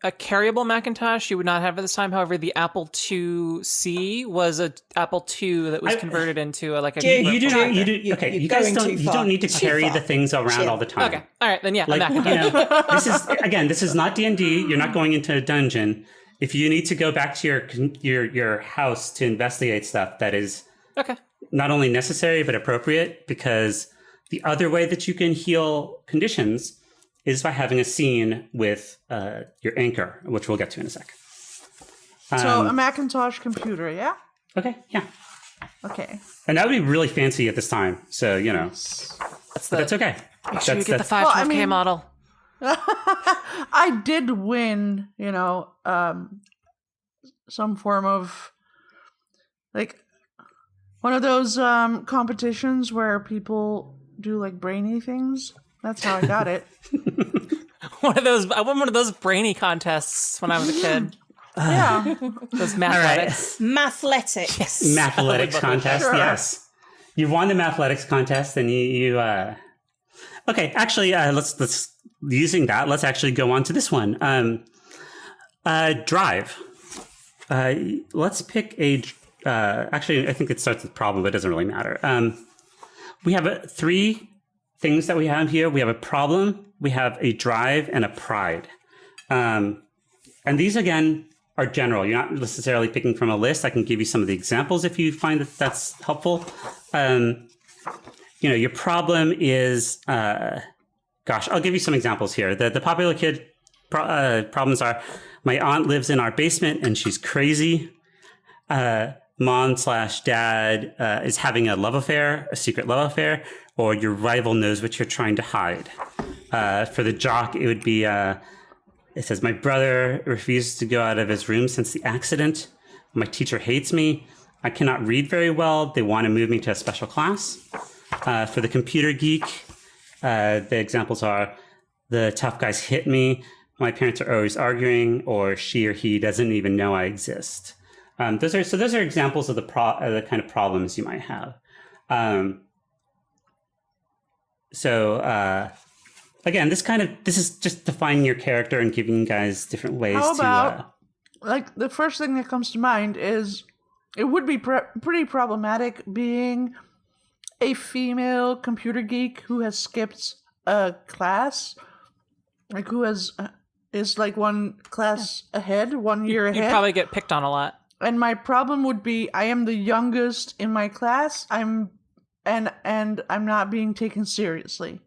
A carryable Macintosh you would not have at this time. However, the Apple IIc was a Apple II that was converted into a Dude, You do not. You projector. do. Okay. you're You guys going don't. too You far. don't need to Too carry far. the things around Chill. all the time. Okay, all right then. Yeah, Like a Macintosh. this is not D&D. You're not going into a dungeon. If you need to go back to your house to investigate stuff, that is Okay. not only necessary but appropriate, because the other way that you can heal conditions is by having a scene with your anchor, which we'll get to in a sec. So a Macintosh computer, yeah? Okay, yeah. Okay. And that would be really fancy at this time. So, That's that's okay. Make sure you get the That's- 512K Well, I mean- model. I I did win, some form of like one of those competitions where people do like brainy things. That's how I got it. I won one of those brainy contests when I was a kid. Yeah. Those mathletics. Mathletics. Yes. Mathletics contest, Sure. yes. You won the mathletics contest, and you Okay, actually, let's using that. Let's actually go on to this one. Drive. Let's pick a. Actually, I think it starts with problem, but it doesn't really matter. We have 3 things that we have here. We have a problem, we have a drive, and a pride. And these again are general. You're not necessarily picking from a list. I can give you some of the examples if you find that that's helpful. Your problem is, I'll give you some examples here. The popular kid problems are, my aunt lives in our basement and she's crazy. Mom/dad is having a secret love affair, or your rival knows what you're trying to hide. For the jock, it would be, it says, my brother refuses to go out of his room since the accident. My teacher hates me. I cannot read very well. They want to move me to a special class. For the computer geek, the examples are, the tough guys hit me. My parents are always arguing, or she or he doesn't even know I exist. Those are examples of the kind of problems you might have. Again, this is just defining your character and giving you guys different ways How about, like, the first thing that comes to mind is it would be pretty problematic being a female computer geek who has skipped a class, like who is like one class ahead, 1 year ahead. You'd probably get picked on a lot. And my problem would be I am the youngest in my class. And I'm not being taken seriously.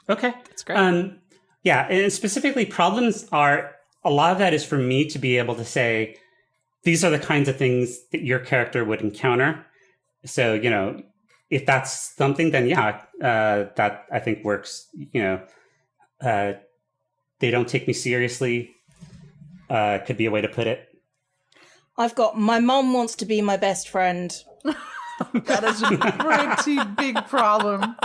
Okay. That's great. Yeah, and specifically problems are, a lot of that is for me to be able to say, these are the kinds of things that your character would encounter. So, if that's something, then that I think works. They don't take me seriously. Could be a way to put it. I've got, my mom wants to be my best friend. That is a pretty big problem.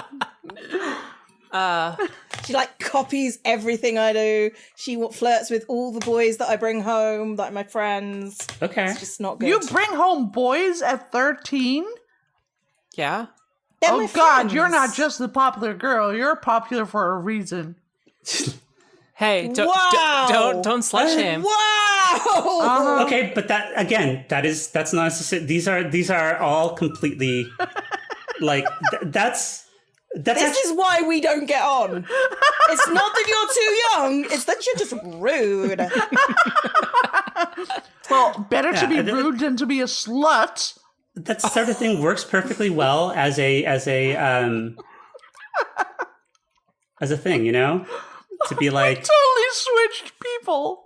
She copies everything I do. She flirts with all the boys that I bring home, like my friends. Okay. It's just not good. You bring home boys at 13? Yeah. They're Oh my God, friends. you're not just the popular girl. You're popular for a reason. Hey, Wow. don't slut shame. Wow. Okay, but that's not necessarily. These are all completely that's. This is why we don't get on. It's not that you're too young, it's that you're just rude. Well, better to be rude than to be a slut. That sort of thing works perfectly well as a thing, to be like, Totally switched people.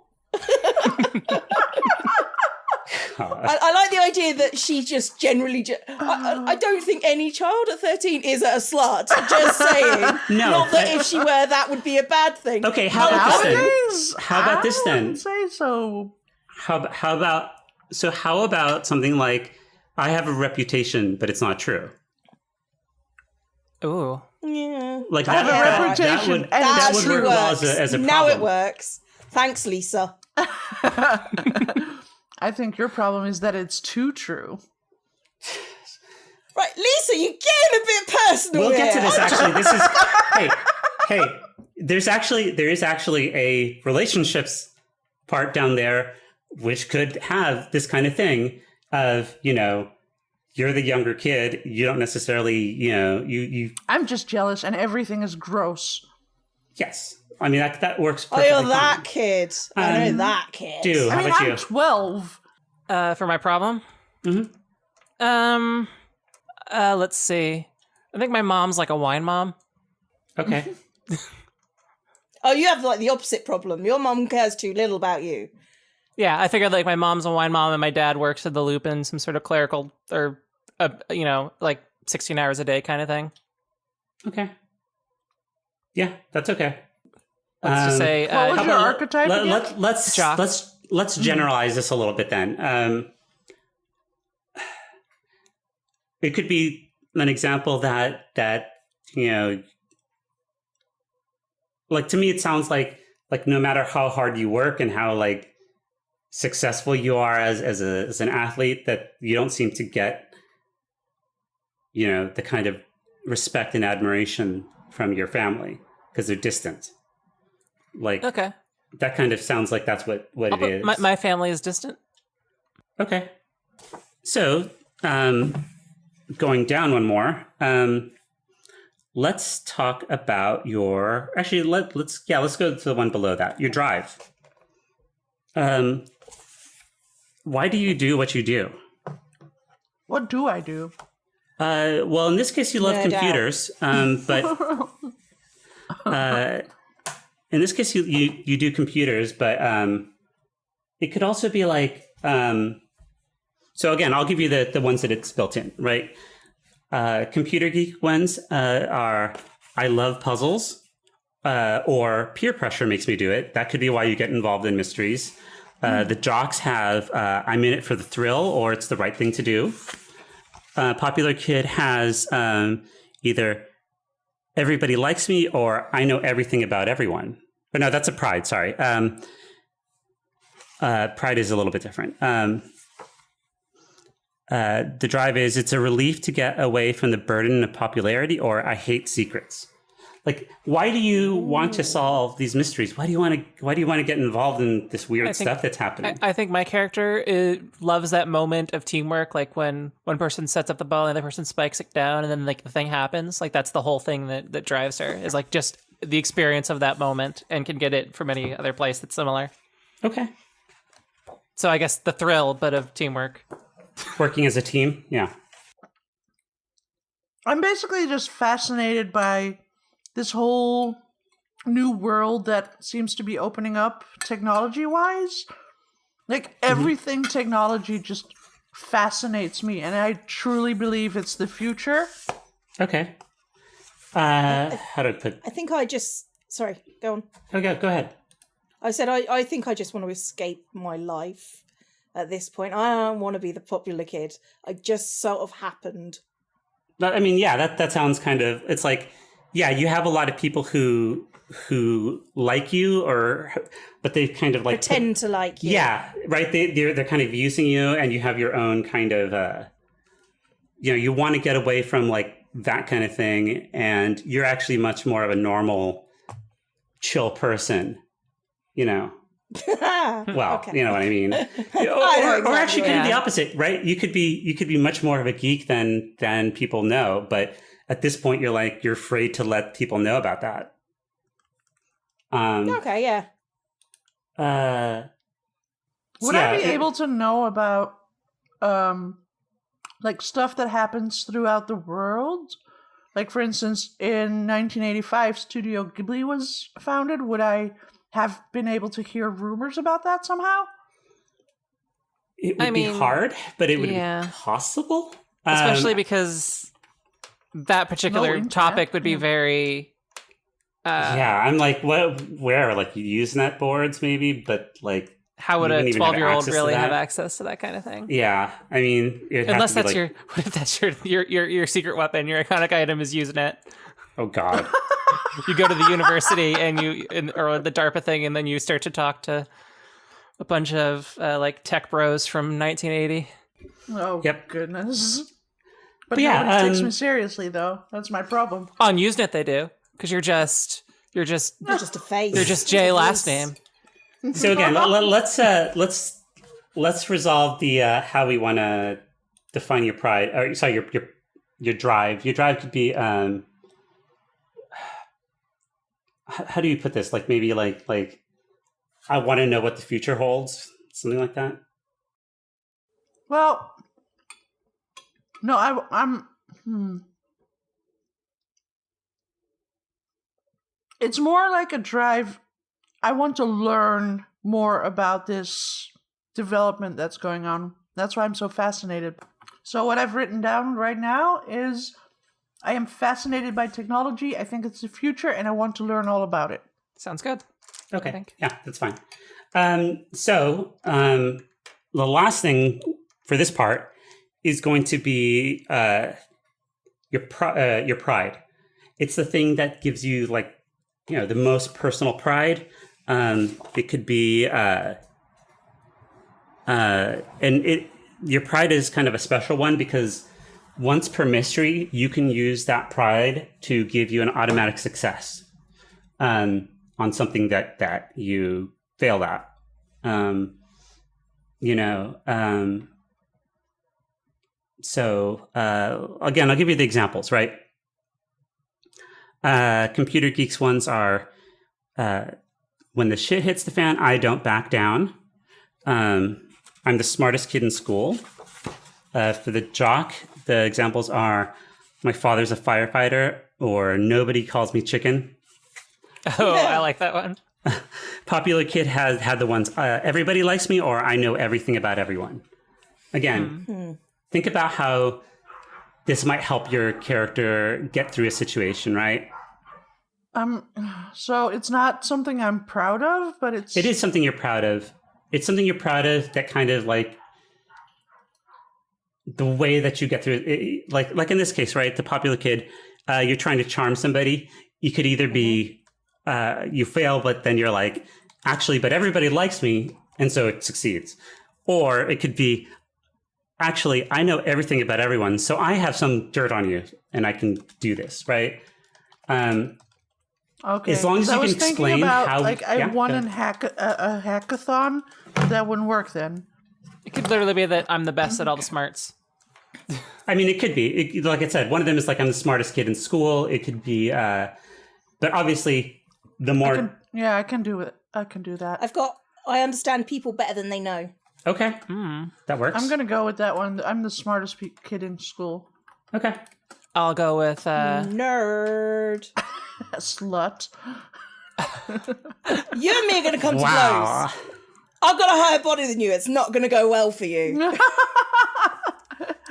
I like the idea that she just generally... I don't think any child at 13 is a slut. Just saying. No, Not that if she were, that would be a bad thing. okay, how about this then? Nowadays, How about this I then? wouldn't say so. How about something like, I have a reputation, but it's not true. Ooh. Yeah. Like I have a reputation, and that it's would true. work well as a problem. Now it works. Thanks, Lisa. I think your problem is that it's too true. Right, Lisa, you're getting a bit personal We'll get to here. this actually. This is hey. There is actually a relationships part down there, which could have this kind of thing of, you're the younger kid. You don't necessarily, you. I'm just jealous, and everything is gross. Yes, I mean that works. Oh, Perfectly you're that fine. kid. I know that kid. Dude, how I mean, about I'm you? 12. For my problem? Mm-hmm. Let's see. I think my mom's like a wine mom. Okay. Oh, you have the opposite problem. Your mum cares too little about you. Yeah, I figured my mom's a wine mom and my dad works at the Loop in some sort of clerical or, 16 hours a day kind of thing. Okay. Yeah, that's okay. Let's just say What was How your about archetype again? Jock. Let's generalize this a little bit then. It could be an example that like to me it sounds like no matter how hard you work and how like successful you are as an athlete, that you don't seem to get the kind of respect and admiration from your family because they're distant. Like Okay. that kind of sounds like that's what it is. My family is distant. Okay. So, going down one more, let's talk about your. Actually, let's go to the one below that. Your drive. Why do you do what you do? What do I do? Well, in this case, you love No doubt. computers, but in this case, you do computers, but it could also be like. So again, I'll give you the ones that it's built in, right? Computer geek ones are I love puzzles, or peer pressure makes me do it. That could be why you get involved in mysteries. The jocks have I'm in it for the thrill, or it's the right thing to do. Popular kid has either everybody likes me or I know everything about everyone. But no, that's a pride. Sorry. Pride is a little bit different. The drive is it's a relief to get away from the burden of popularity, or I hate secrets. Like, why do you want to solve these mysteries? Why do you want to get involved in this weird stuff that's happening? I think my character loves that moment of teamwork, like when one person sets up the ball and the other person spikes it down, and then like the thing happens. Like that's the whole thing that drives her, is like just the experience of that moment, and can get it from any other place that's similar. Okay. So I guess the thrill, but of teamwork. Working as a team, yeah. I'm basically just fascinated by this whole new world that seems to be opening up technology-wise. Like, everything technology just fascinates me, and I truly believe it's the future. Okay. How do I put... I think sorry, go on. Okay, go ahead. I said I think I just want to escape my life at this point. I don't want to be the popular kid. I just sort of happened. I mean, yeah, that sounds kind of... It's like, yeah, you have a lot of people who like you, but they kind of like... Pretend to like you. Yeah, right? They're kind of using you, and you have your own kind of... you want to get away from like that kind of thing, and you're actually much more of a normal, chill person, Well, Okay. you know what I mean. know Or exactly actually, what kind you of the mean. opposite, right? You could be much more of a geek than people know, but at this point, you're afraid to let people know about that. Okay, yeah. Would I be able to know about like stuff that happens throughout the world? Like, for instance, in 1985, Studio Ghibli was founded. Would I have been able to hear rumors about that somehow? It would be hard, but it would yeah. be possible. Especially because that particular internet. topic would be very... yeah, I'm like, where? Like, Usenet boards, maybe? But, like... How would you a wouldn't even have 12-year-old access to really have that. access to that kind of thing? Yeah, I mean... Unless that's what if that's your secret weapon, your iconic item is Usenet. Oh, God. You go to the university or the DARPA thing, and then you start to talk to a bunch of like tech bros from 1980. Oh, Yep. goodness. But yeah, nobody takes me seriously, though. That's my problem. On Usenet they do, because you're just You're just a face. you're just Jay last name. So again, let's resolve the how we want to define your pride. Or sorry, your drive. Your drive could be how do you put this? Like maybe like I want to know what the future holds, something like that. Well, no, I'm. It's more like a drive. I want to learn more about this development that's going on. That's why I'm so fascinated. So what I've written down right now is I am fascinated by technology. I think it's the future, and I want to learn all about it. Sounds good. Okay. think. Yeah, that's fine. The last thing for this part is going to be your pride. It's the thing that gives you like, the most personal pride. It could be, your pride is kind of a special one because once per mystery, you can use that pride to give you an automatic success on something that you failed at. So again, I'll give you the examples, right? Computer geeks ones are when the shit hits the fan, I don't back down. I'm the smartest kid in school. For the jock, the examples are my father's a firefighter or nobody calls me chicken. Oh, I like that one. Popular kid has had the ones everybody likes me or I know everything about everyone. Again, think about how this might help your character get through a situation, right? So it's not something I'm proud of, but it is something you're proud of. It's something you're proud of that kind of like the way that you get through it. Like in this case, right? The popular kid, you're trying to charm somebody. You could either be, you fail, but then you're like, actually, but everybody likes me. And so it succeeds. Or it could be, actually, I know everything about everyone. So I have some dirt on you and I can do this, right? Okay. As long as you can explain how, like I won a hackathon, that wouldn't work then. It could literally be that I'm the best at all the smarts. I mean, it could be. Like I said, one of them is like I'm the smartest kid in school. It could be, but obviously, the more. I can do it. I can do that. I understand people better than they know. Okay, that works. I'm gonna go with that one. I'm the smartest kid in school. Okay. I'll go with Nerd. Slut. You and me are going to come to blows. I've got a higher body than you. It's not going to go well for you.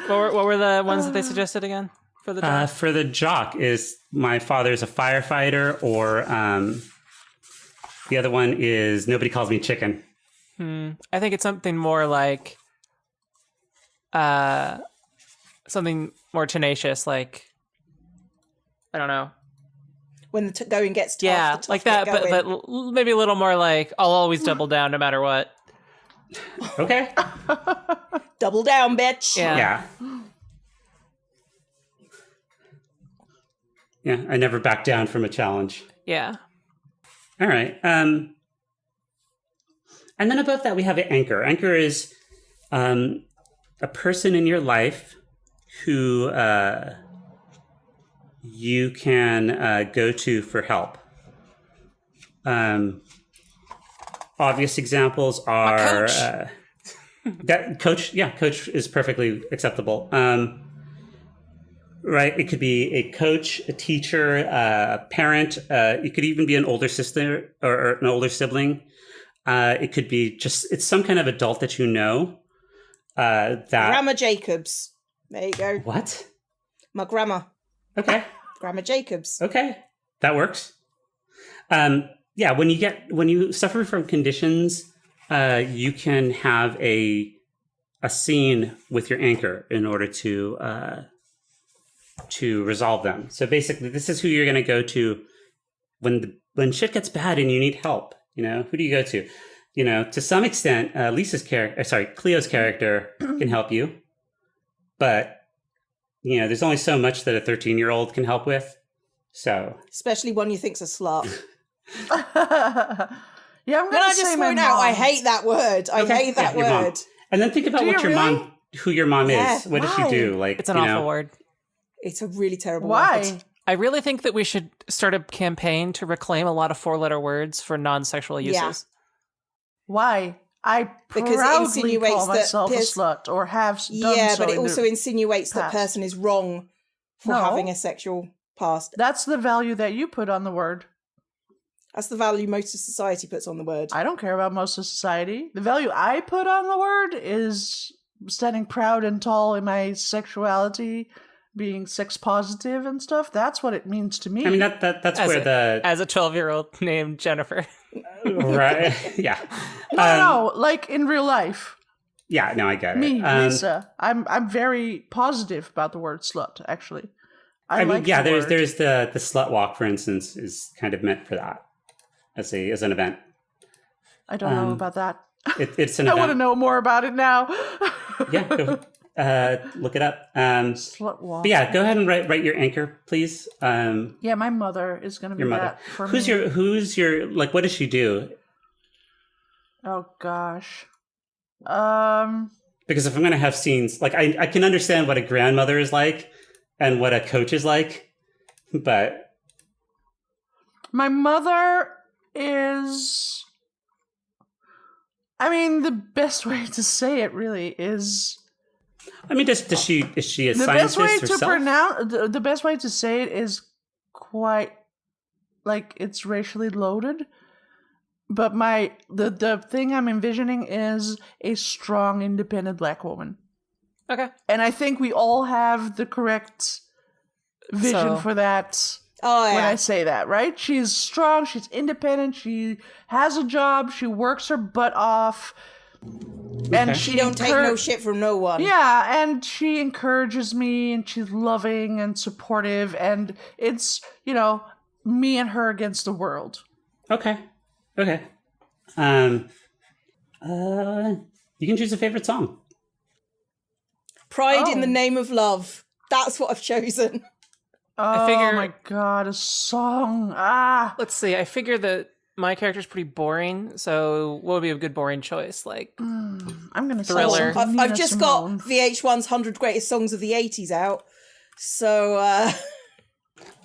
What were the ones that they suggested again for the jock? For the jock is my father's a firefighter, or the other one is nobody calls me chicken. I think it's something more like something more tenacious, like I don't know. When the going gets tough, Yeah, the tough like that, get but going. maybe a little more like I'll always double down no matter what. Okay. Double down, bitch. Yeah. Yeah, I never back down from a challenge. Yeah. All right. And then above that, we have an anchor. Anchor is a person in your life who you can go to for help. Obvious examples are coach. Coach is perfectly acceptable. Right, it could be a coach, a teacher, a parent. It could even be an older sister or an older sibling. It could be it's some kind of adult that you know. That Grandma Jacobs. There you go. What? My grandma. Okay. Grandma Jacobs. Okay, that works. When you suffer from conditions, you can have a scene with your anchor in order to resolve them. So basically, this is who you're going to go to when shit gets bad and you need help. Who do you go to? To some extent, Cleo's character can help you, but there's only so much that a 13-year-old can help with. So, especially one you think's a slut. Yeah, I'm gonna say my mom. I hate that word. I hate that word. And then think about who your mom is. What does she do? Like, it's an awful word. It's a really terrible word. Why? I really think that we should start a campaign to reclaim a lot of 4-letter words for non-sexual uses. Yeah. Why? I because proudly it insinuates call myself a slut or have done yeah, so but it also insinuates that past. person is wrong for having a sexual past. That's the value that you put on the word. That's the value most of society puts on the word. I don't care about most of society. The value I put on the word is standing proud and tall in my sexuality being sex positive and stuff. That's what it means to me. I mean, that's where as a 12-year-old named Jennifer. right, yeah, no, like in real life. yeah. No, I get it. Me, Lisa, I'm very positive about the word slut. Actually, I mean, like yeah. the word. There's the slut walk, for instance, is kind of meant for that as an event. I don't know about that. It's an I event. want to know more about it now. Yeah, look it up. Slut walk. But yeah, go ahead and write your anchor, please. Yeah, my mother is going to be Your mother. that for Who's me. your like? What does she do? Oh gosh. Because if I'm going to have scenes, like I can understand what a grandmother is like and what a coach is like, but My mother is. I mean, the best way to say it really is. I mean, is she a The scientist best way herself? to pronounce the best way to say it is quite like it's racially loaded. But the thing I'm envisioning is a strong, independent black woman. Okay. And I think we all have the correct vision for that. Oh, When yeah. I say that, right? She's strong, she's independent, she has a job, she works her butt off. And She don't take no shit from no one. Yeah, and she encourages me and she's loving and supportive and it's, me and her against the world. Okay. You can choose a favorite song. Pride in Oh. the Name of Love. That's what I've chosen. Oh figure- my god, a song. Let's see. I figure that my character's pretty boring, so what would be a good boring choice? Like, I'm gonna say Thriller. something I've Nina just Simone. got VH1's 100 Greatest Songs of the 80s out. So,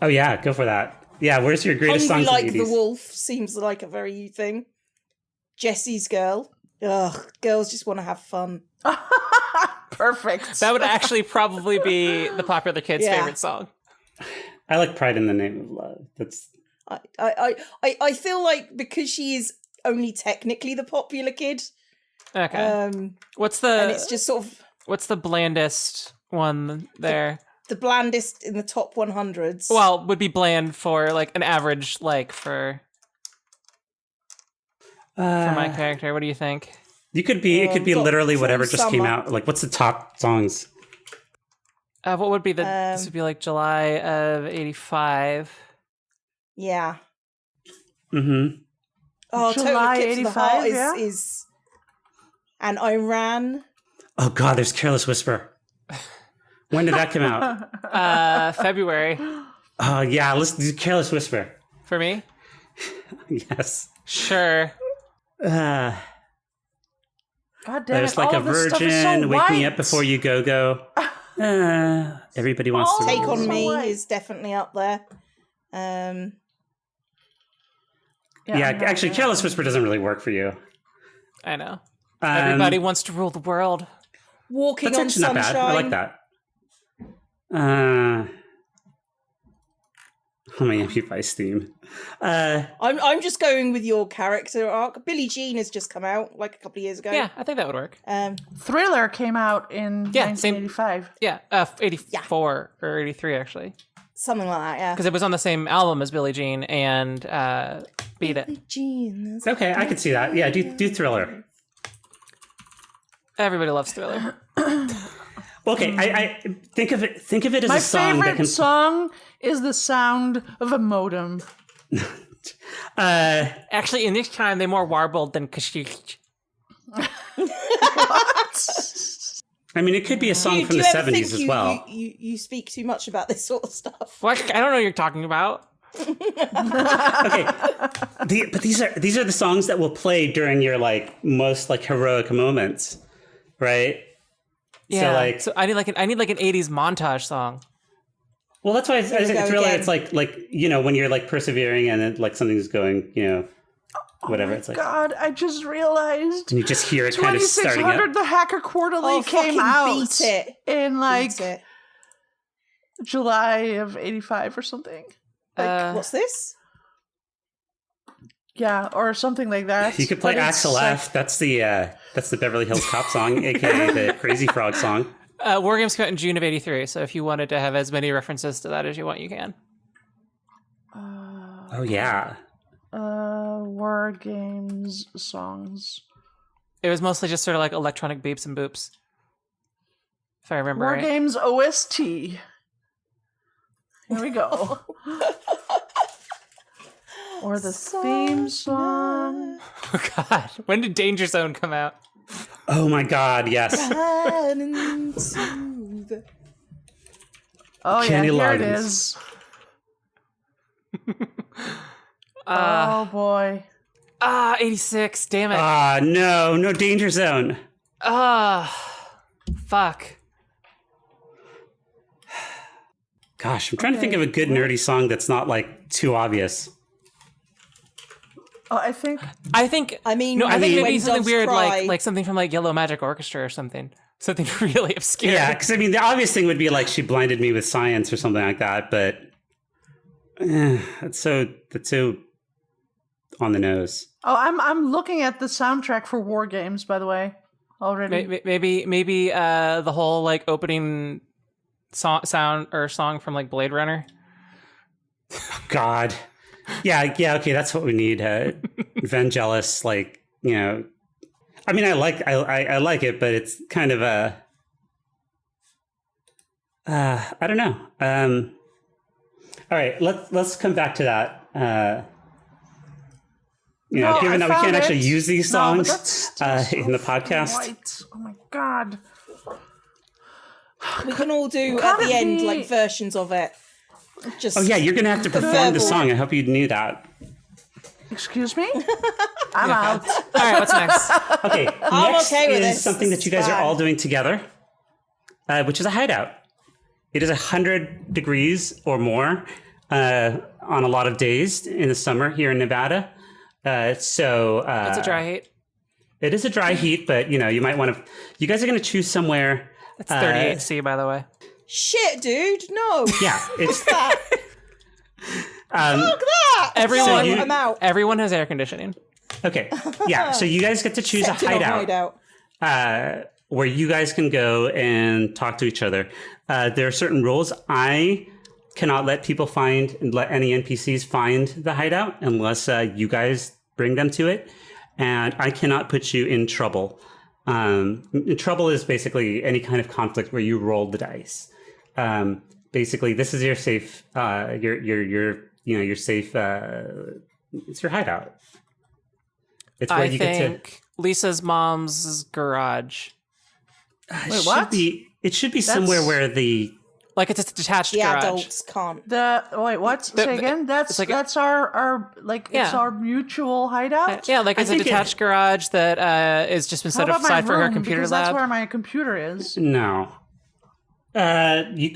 Oh yeah, go for that. Yeah, where's your greatest Hungry songs Like of the the 80s? Wolf seems like a very you thing. Jesse's Girl. Ugh, girls just want to have fun. Perfect. that would actually probably be the popular kid's Yeah. favorite song. I like Pride in the Name of Love. That's I feel like because she is only technically the popular kid, Okay. What's and it's the just sort of what's the blandest one there? the blandest in the top 100s. Well, would be bland for like an average for my character. What do you think? it could be got literally whatever Cruel just came Summer. out. Like, what's the top songs? What would be this would be like July of 85. Yeah. Mm-hmm. Oh, July Total Eclipse of the Heart 85, yeah? is and Iran. Oh God, there's Careless Whisper. When did that come out? February Oh yeah, let's do Careless Whisper. for me. Yes. Sure. Uh, God damn there's it, like all a of this stuff is virgin. so Wake me white. up before you go. Everybody wants Oh, to Take rule on the so Me world. white. is definitely up there. Yeah, I'm not actually, there. Careless Whisper doesn't really work for you. I know. Everybody wants to rule the world. Walking That's on actually not Sunshine. bad. I like that. Oh, my MP Vice theme. I'm just going with your character arc. Billie Jean has just come out like a couple of years ago. Yeah, I think that would work. Thriller came out in Yeah, same- 1985. Yeah, 84 or 83 actually, Something like that, yeah. because it was on the same album as Billie Jean and Beat It. Billie Jean. Okay, I could see that. Yeah, do Thriller. Everybody loves Thriller. Okay, I think of it as My a song that favorite can. song is the sound of a modem. Actually, in this time, they more warbled than Kashish. I mean, it could be a song Do from you the ever think 70s as well. You speak too much about this sort of stuff. What? I don't know what you're talking about. Okay, but these are the songs that will play during your most heroic moments, right? Yeah. So So I need like an 80s montage song. well, that's why I we think go Thriller. again. It's like when you're persevering and then something's going, whatever. It's like God, I just realized and you just hear it kind of starting 2600 up. The Hacker Quarterly Oh, came fucking out beat it. in Beat it. July of 85 or something. What's this? Yeah, or something like that. You could play But it's Axel F. That's the Beverly Hills Cop song, aka the Crazy Frog song. War Games came out in June of '83, so if you wanted to have as many references to that as you want, you can. Oh yeah. War Games songs. It was mostly just sort of like electronic beeps and boops, if I remember War right. Games OST. Here we go. Or the theme song. Oh God, when did Danger Zone come out? Oh my God, yes. Oh Kenny yeah, here it Loggins. is. Oh boy. 86. Damn it. No Danger Zone. Fuck. Gosh, I'm trying to think of a good nerdy song that's not like too obvious. Oh, I think I think mean, no. I think when maybe something doves weird, cry. like something from like Yellow Magic Orchestra or something. Something really obscure. Yeah, because I mean, the obvious thing would be like she blinded me with science or something like that, but that's so on the nose. Oh, I'm looking at the soundtrack for War Games, by the way, already. Maybe the whole like opening sound or song from like Blade Runner. God. Yeah, okay, that's what we need. Vangelis, like, you know. I mean, I like it, but it's kind of a I don't know. All right, let's come back to that. Given that we can't actually use these songs in the podcast. White. Oh my God. We can all do at the end like versions of it. Just Oh yeah, you're gonna have to perform the verbal. song. I hope you knew that. Excuse me? I'm out. All right, what's next? Okay, I'm next okay with is this. something that you guys are Fine. all doing together, which is a hideout. It is 100 degrees or more on a lot of days in the summer here in Nevada. So It's a dry heat. it is a dry heat, but you might want to. You guys are going to choose somewhere. It's 38°C, by the way. shit, dude. No. Yeah, it's Fuck that. Everyone, No, you- I'm out. everyone has air conditioning. okay. Yeah, so you guys get to choose a Except in hideout. Where you guys can go and talk to each other. There are certain rules. I cannot let people let any NPCs find the hideout unless you guys bring them to it. And I cannot put you in trouble. Trouble is basically any kind of conflict where you roll the dice. Basically, this is your safe. Your safe. It's your hideout. It's where I you get to. think Lisa's mom's garage. Wait, what? It should be somewhere where the Like it's a detached The garage. adults can't. Wait, what? Say again? That's like that's our it's Yeah. our mutual hideout? Yeah, like it's a think detached garage that is just been How set about my aside for her room? computer Because lab. that's where my computer is. no. You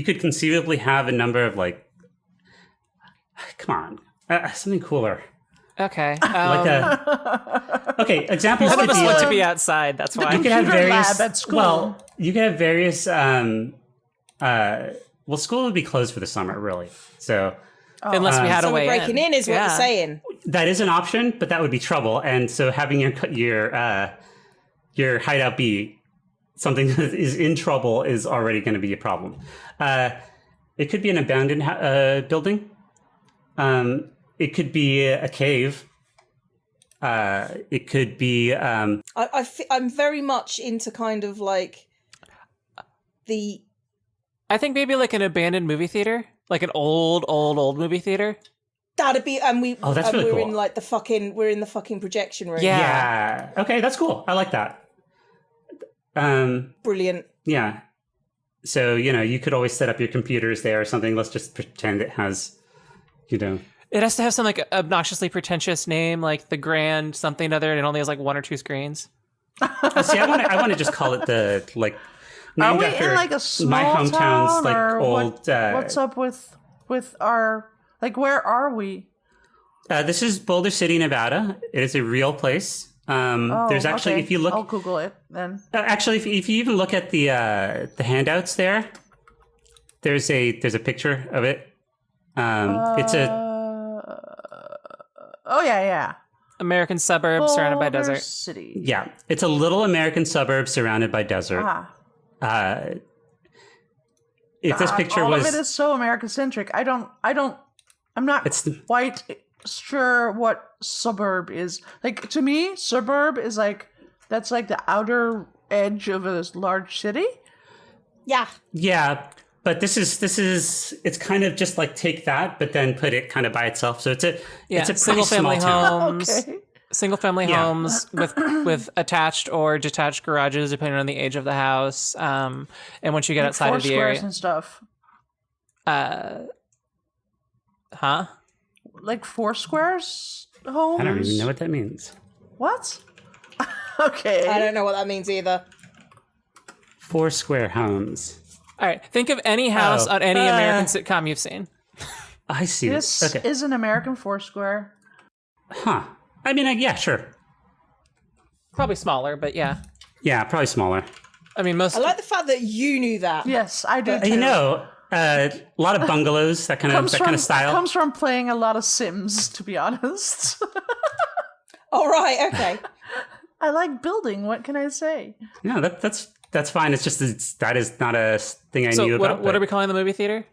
could conceivably have a number of like. Come on, something cooler. Okay. Like okay, examples None could of us be want to like, be outside. That's why. you could have computer various. lab at school. Well, you could have various. Well, school would be closed for the summer, really. So Unless we had a So way we're breaking in is what Yeah. you're saying. that is an option, but that would be trouble. And so having your hideout be something that is in trouble is already going to be a problem. It could be an abandoned building. It could be a cave. It could be. I'm very much into kind of like the. I think maybe like an abandoned movie theater, like an old movie theater. That'd be, and we. Oh, that's and really we're cool. in like we're in the fucking projection room. Yeah. Yeah. Okay, that's cool. I like that. Brilliant. Yeah. So you could always set up your computers there or something. Let's just pretend it has, It has to have some like obnoxiously pretentious name, like the Grand something other, and it only has like 1 or 2 screens. See, I want to just call it the like. Are Named we after in like a small my hometown's town, like or old. what's up with our like? Where are we? This is Boulder City, Nevada. It is a real place. There's actually, okay. if you look, I'll Google it then. actually, if you even look at the handouts there, there's a picture of it. It's a Oh yeah. American suburb surrounded by Boulder desert. City. it's a little American suburb surrounded by desert. Ah, if this picture all was, of it is so American-centric. I'm not quite sure what suburb is. Like, to me, suburb is like, that's like the outer edge of a large city. Yeah. yeah, but this is it's kind of just like take that, but then put it kind of by itself. So it's a pretty single family small town. homes. Okay. Single family Yeah. homes with attached or detached garages depending on the age of the house. And once you get outside Four of the squares area, and stuff. huh? Like 4 squares homes? I don't even know what that means. What? Okay. I don't know what that means either. 4 square homes. All right, think of any house Oh. on any American sitcom you've seen. I see. This Okay. is an American 4 square. Huh. I mean, yeah, sure. Probably smaller, but yeah. Yeah, probably smaller. I mean, most. I like the fact that you knew that. Yes, I do too. You know, a lot of bungalows, that kind of style. Comes from playing a lot of Sims, to be honest. All right. Okay. I like building. What can I say? No, that's fine. It's just that is not a thing I so knew about. what are we calling the movie theater?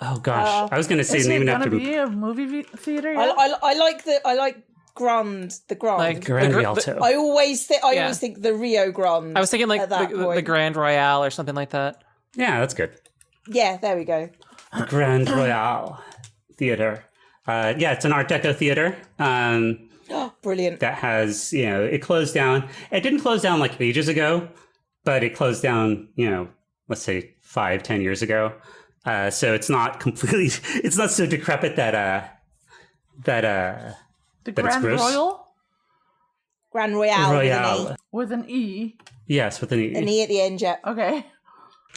Oh gosh, I was going to say Is it name it gonna after be a movie theater? I, Yet? I like the Grand. Like Grand the, Rialto. I always Yeah. always think the Rio Grande. I was thinking like at that the point. Grand Royale or something like that. Yeah, that's good. Yeah, there we go. The Grand Royale Theater. Yeah, it's an Art Deco theater. Brilliant. That has, it closed down. It didn't close down like ages ago, but it closed down, let's say 5-10 years ago. So it's not completely, it's not so decrepit that the that it's Grand gross. Royal Grand Royale. Royale. with an E. Yes, with an E. An E at the end, yeah. Okay.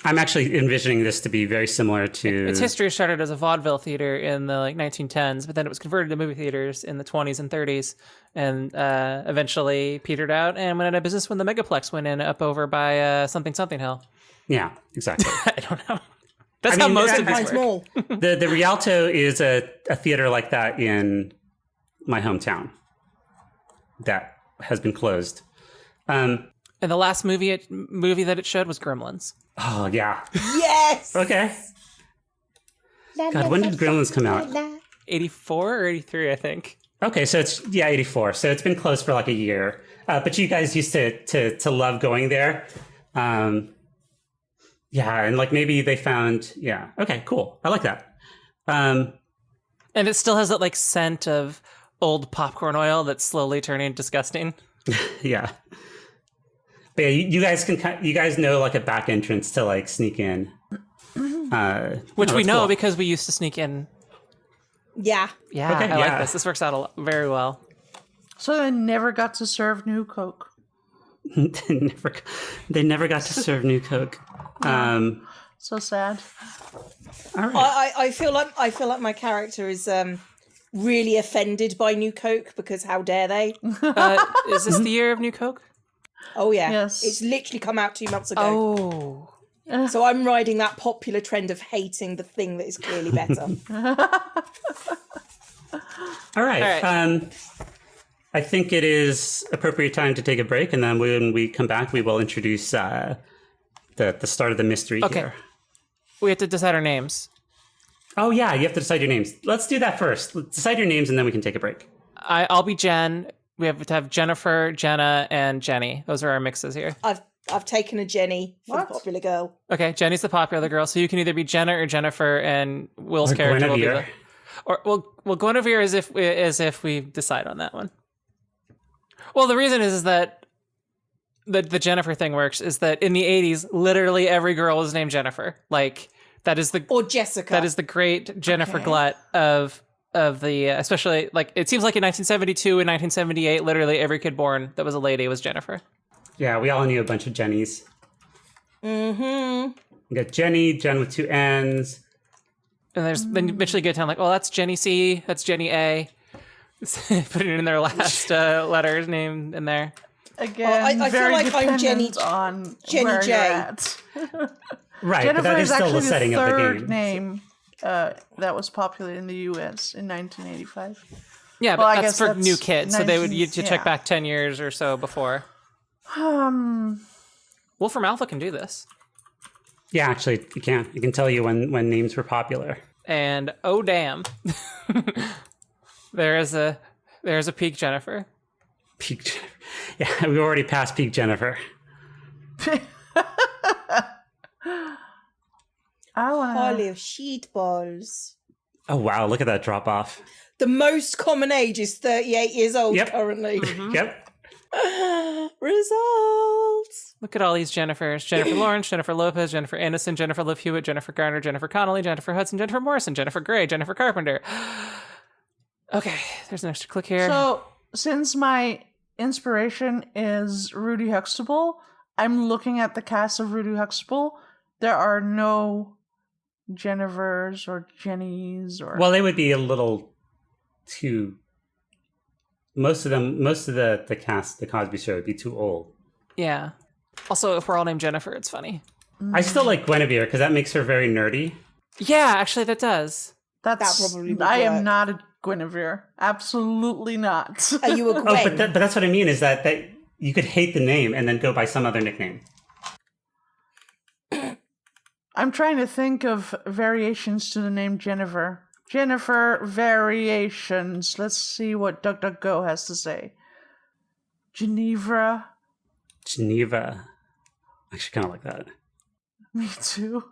I'm actually envisioning this to be very similar to. Its history started as a vaudeville theater in the 1910s, but then it was converted to movie theaters in the 20s and 30s, and eventually petered out and went out of business when the Megaplex went in up over by something Hill. Yeah, exactly. I don't know. That's I how mean, most that- of these Mine's work. small. the Rialto is a theater like that in my hometown that has been closed. And the last movie that it showed was Gremlins. Oh yeah. Yes. Okay. God, when did Gremlins come out? 84 or 83, I think. Okay, so it's 84. So it's been closed for like a year. But you guys used to love going there. Yeah, and like maybe they found okay, cool. I like that. And it still has that like scent of old popcorn oil that's slowly turning disgusting. Yeah. But yeah, you guys know like a back entrance to like sneak in. Which we that's know cool. because we used to sneak in. Yeah. Yeah, Okay, I like yeah. this. This works out very well. So they never got to serve new Coke. they never got to serve new Coke. So sad. All right. I feel like my character is really offended by New Coke because how dare they? Is this the year of New Coke? Oh yeah. Yes. It's literally come out 2 months ago. Oh. So I'm riding that popular trend of hating the thing that is clearly better. All right. All right. I think it is appropriate time to take a break, and then when we come back, we will introduce the start of the mystery Okay. here. We have to decide our names. Oh yeah, you have to decide your names. Let's do that first. Let's decide your names, and then we can take a break. I'll be Jen. We have to have Jennifer, Jenna, and Jenny. Those are our mixes here. I've taken a Jenny for What? the popular girl. Okay, Jenny's the popular girl, so you can either be Jenna or Jennifer, and Will's Or character will be Guinevere. or well Guinevere as if we decide on that one. Well, the reason is that the Jennifer thing works is that in the 80s, literally every girl was named Jennifer. Like that is the Or Jessica. that is the great Jennifer Okay. glut of the especially like it seems like in 1972 and 1978, literally every kid born that was a lady was Jennifer. Yeah, we all knew a bunch of Jennies. Mm-hmm. We got Jenny, Jen with 2 N's. And there's then you eventually get down like, oh, that's Jenny C, that's Jenny A. Put it in their last letters name in there. Again, Well, I feel very like I'm Jenny- dependent on Jenny where J. you're at. Right, Jennifer but that is is still actually the setting the of the third game. name that was popular in the U.S. in 1985. Yeah, Well, I but that's guess for that's new kids, so they would you 19 check yeah. back 10 years or so before. Wolfram Alpha can do this. Yeah, actually, you can. You can tell you when names were popular. And oh damn, there's a peak Jennifer. Peak Jennifer. Yeah, we already passed peak Jennifer. Pile of sheet balls. Oh wow, look at that drop off. The most common age is 38 years old Yep. currently. Yep. Results. Look at all these Jennifers. Jennifer Lawrence, Jennifer Lopez, Jennifer Aniston, Jennifer Love Hewitt, Jennifer Garner, Jennifer Connelly, Jennifer Hudson, Jennifer Morrison, Jennifer Grey, Jennifer Carpenter. Okay, there's an extra click here. So, since my inspiration is Rudy Huxtable, I'm looking at the cast of Rudy Huxtable. There are no Jennifers or Jennies or... Well, they would be a little too... Most of the cast, the Cosby Show, would be too old. Yeah. Also, if we're all named Jennifer, it's funny. I still like Guinevere because that makes her very nerdy. Yeah, actually, that does. That probably would I work. am not a Guinevere. Absolutely not. Are you a Gwen? Oh, but that's what I mean is that you could hate the name and then go by some other nickname. I'm trying to think of variations to the name Jennifer. Jennifer variations. Let's see what DuckDuckGo has to say. Geneva. Geneva. I actually kind of like that. Me too.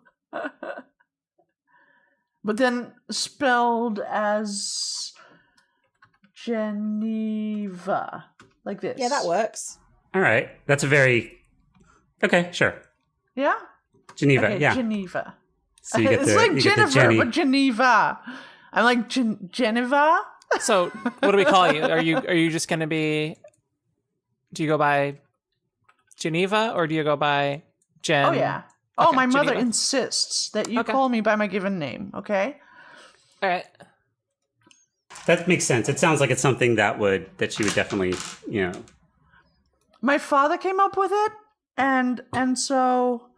But then spelled as Geneva. Like this. Yeah, that works. All right. That's a very... Okay, sure. Yeah? Geneva, Okay, yeah. Geneva. So you get It's the, like you get the Jennifer, Jenny. but Geneva. I'm like Geneva. So, what do we call you? Are you just going to be... Do you go by Geneva or do you go by Jen? Oh, yeah. Oh, Okay, my mother Geneva. insists that you Okay. call me by my given name, okay? All right. That makes sense. It sounds like it's something that she would definitely, My father came up with it, and so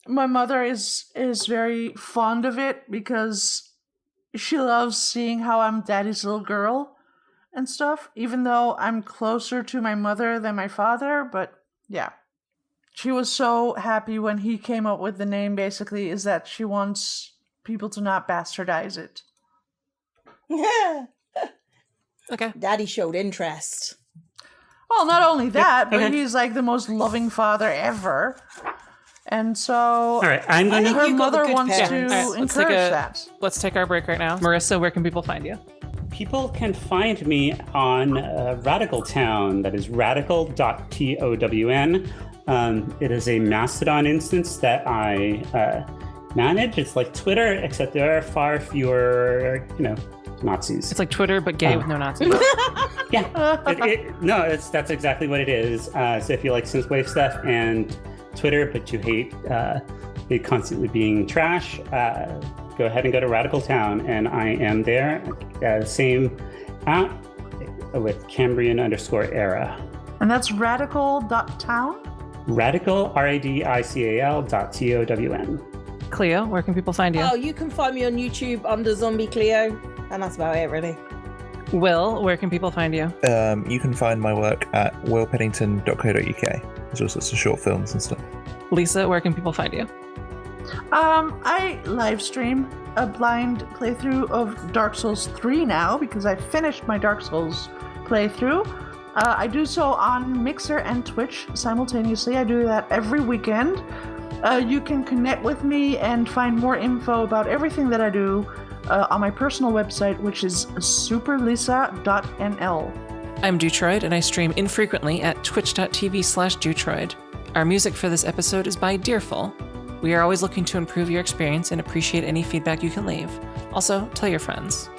my mother is very fond of it because she loves seeing how I'm daddy's little girl and stuff, even though I'm closer to my mother than my father, but yeah. She was so happy when he came up with the name, basically, is that she wants people to not bastardize it. Okay. Daddy showed interest. Well, not only that, but okay. he's like the most loving father ever. And so All right, I'm going think to... her you got the mother good wants to parents. All right, encourage that. Let's take our break right now. Marissa, where can people find you? People can find me on Radical Town. That is radical.town. It is a Mastodon instance that I manage. It's like Twitter, except there are far fewer, Nazis. It's like Twitter, but gay with no Nazis. Yeah. That's exactly what it is. So if you like synthwave stuff and Twitter, but you hate it constantly being trash, go ahead and go to Radical Town, and I am there. Same app with Cambrian_era. And that's radical.town? Radical, RADICAL.TOWN. Cleo, where can people find you? Oh, you can find me on YouTube under Zombie Cleo, and that's about it, really. Will, where can people find you? You can find my work at willpennington.co.uk. There's all sorts of short films and stuff. Lisa, where can people find you? I live stream a blind playthrough of Dark Souls 3 now because I finished my Dark Souls playthrough. I do so on Mixer and Twitch simultaneously. I do that every weekend. You can connect with me and find more info about everything that I do on my personal website, which is superlisa.nl. I'm dewtroid, and I stream infrequently at twitch.tv/dewtroid. Our music for this episode is by Dearful. We are always looking to improve your experience and appreciate any feedback you can leave. Also, tell your friends.